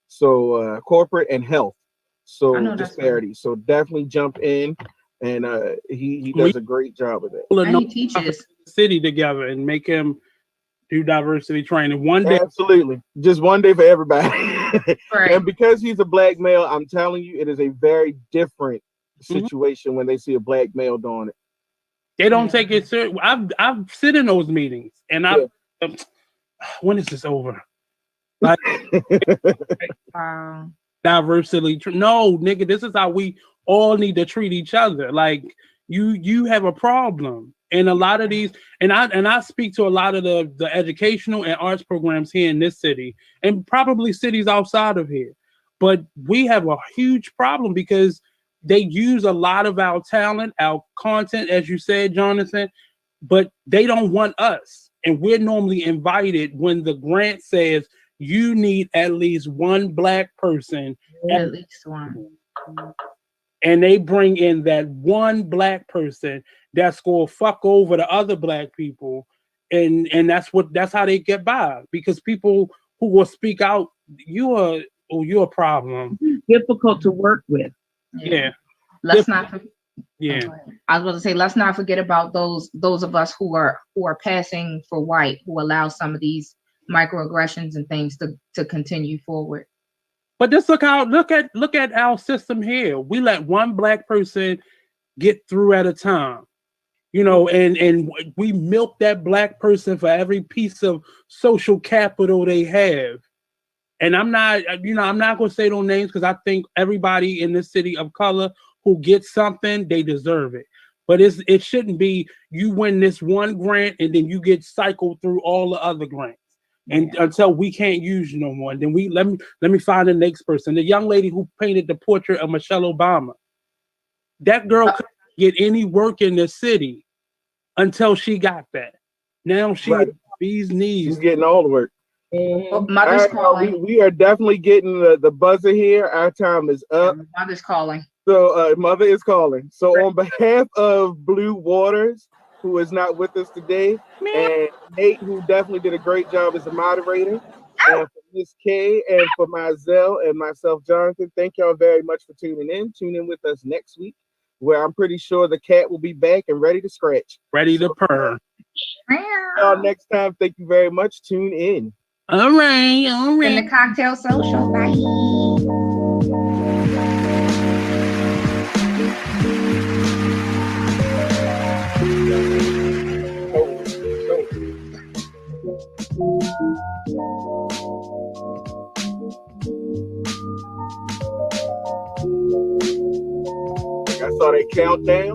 so corporate and health, so disparity. So definitely jump in, and he does a great job with it. and he teaches city together and make him do diversity training one day. Absolutely, just one day for everybody. Right. And because he's a black male, I'm telling you, it is a very different situation when they see a black male doing it. They don't take it serious. I've sit in those meetings, and when is this over? Like diversity. No, nigga, this is how we all need to treat each other. Like you have a problem, and a lot of these, and I speak to a lot of the educational and arts programs here in this city, and probably cities outside of here. But we have a huge problem because they use a lot of our talent, our content, as you said, Jonathan, but they don't want us. And we're normally invited when the grant says you need at least one black person. At least one. And they bring in that one black person that's going to fuck over the other black people. And that's how they get by. Because people who will speak out, you're a problem. Difficult to work with. Yeah. Let's not. Yeah. I was about to say, let's not forget about those of us who are passing for white, who allow some of these microaggressions and things to continue forward. But just look at our system here. We let one black person get through at a time, and we milk that black person for every piece of social capital they have. And I'm not going to say no names because I think everybody in this city of color who gets something, they deserve it. But it shouldn't be you win this one grant and then you get cycled through all the other grants. And until we can't use you no more, then let me find the next person. The young lady who painted the portrait of Michelle Obama. That girl couldn't get any work in the city until she got that. Now she has these knees. She's getting all the work. Mother's calling. We are definitely getting the buzzer here. Our time is up. Mother's calling. So mother is calling. So on behalf of Blue Waters, who is not with us today, and Nate, who definitely did a great job as a moderator, and for Miss K, and for Mizell and myself, Jonathan, thank y'all very much for tuning in. Tune in with us next week, where I'm pretty sure the cat will be back and ready to scratch. Ready to purr. Y'all next time, thank you very much. Tune in. All right. In the Kocktail Social. Bye. I saw that countdown.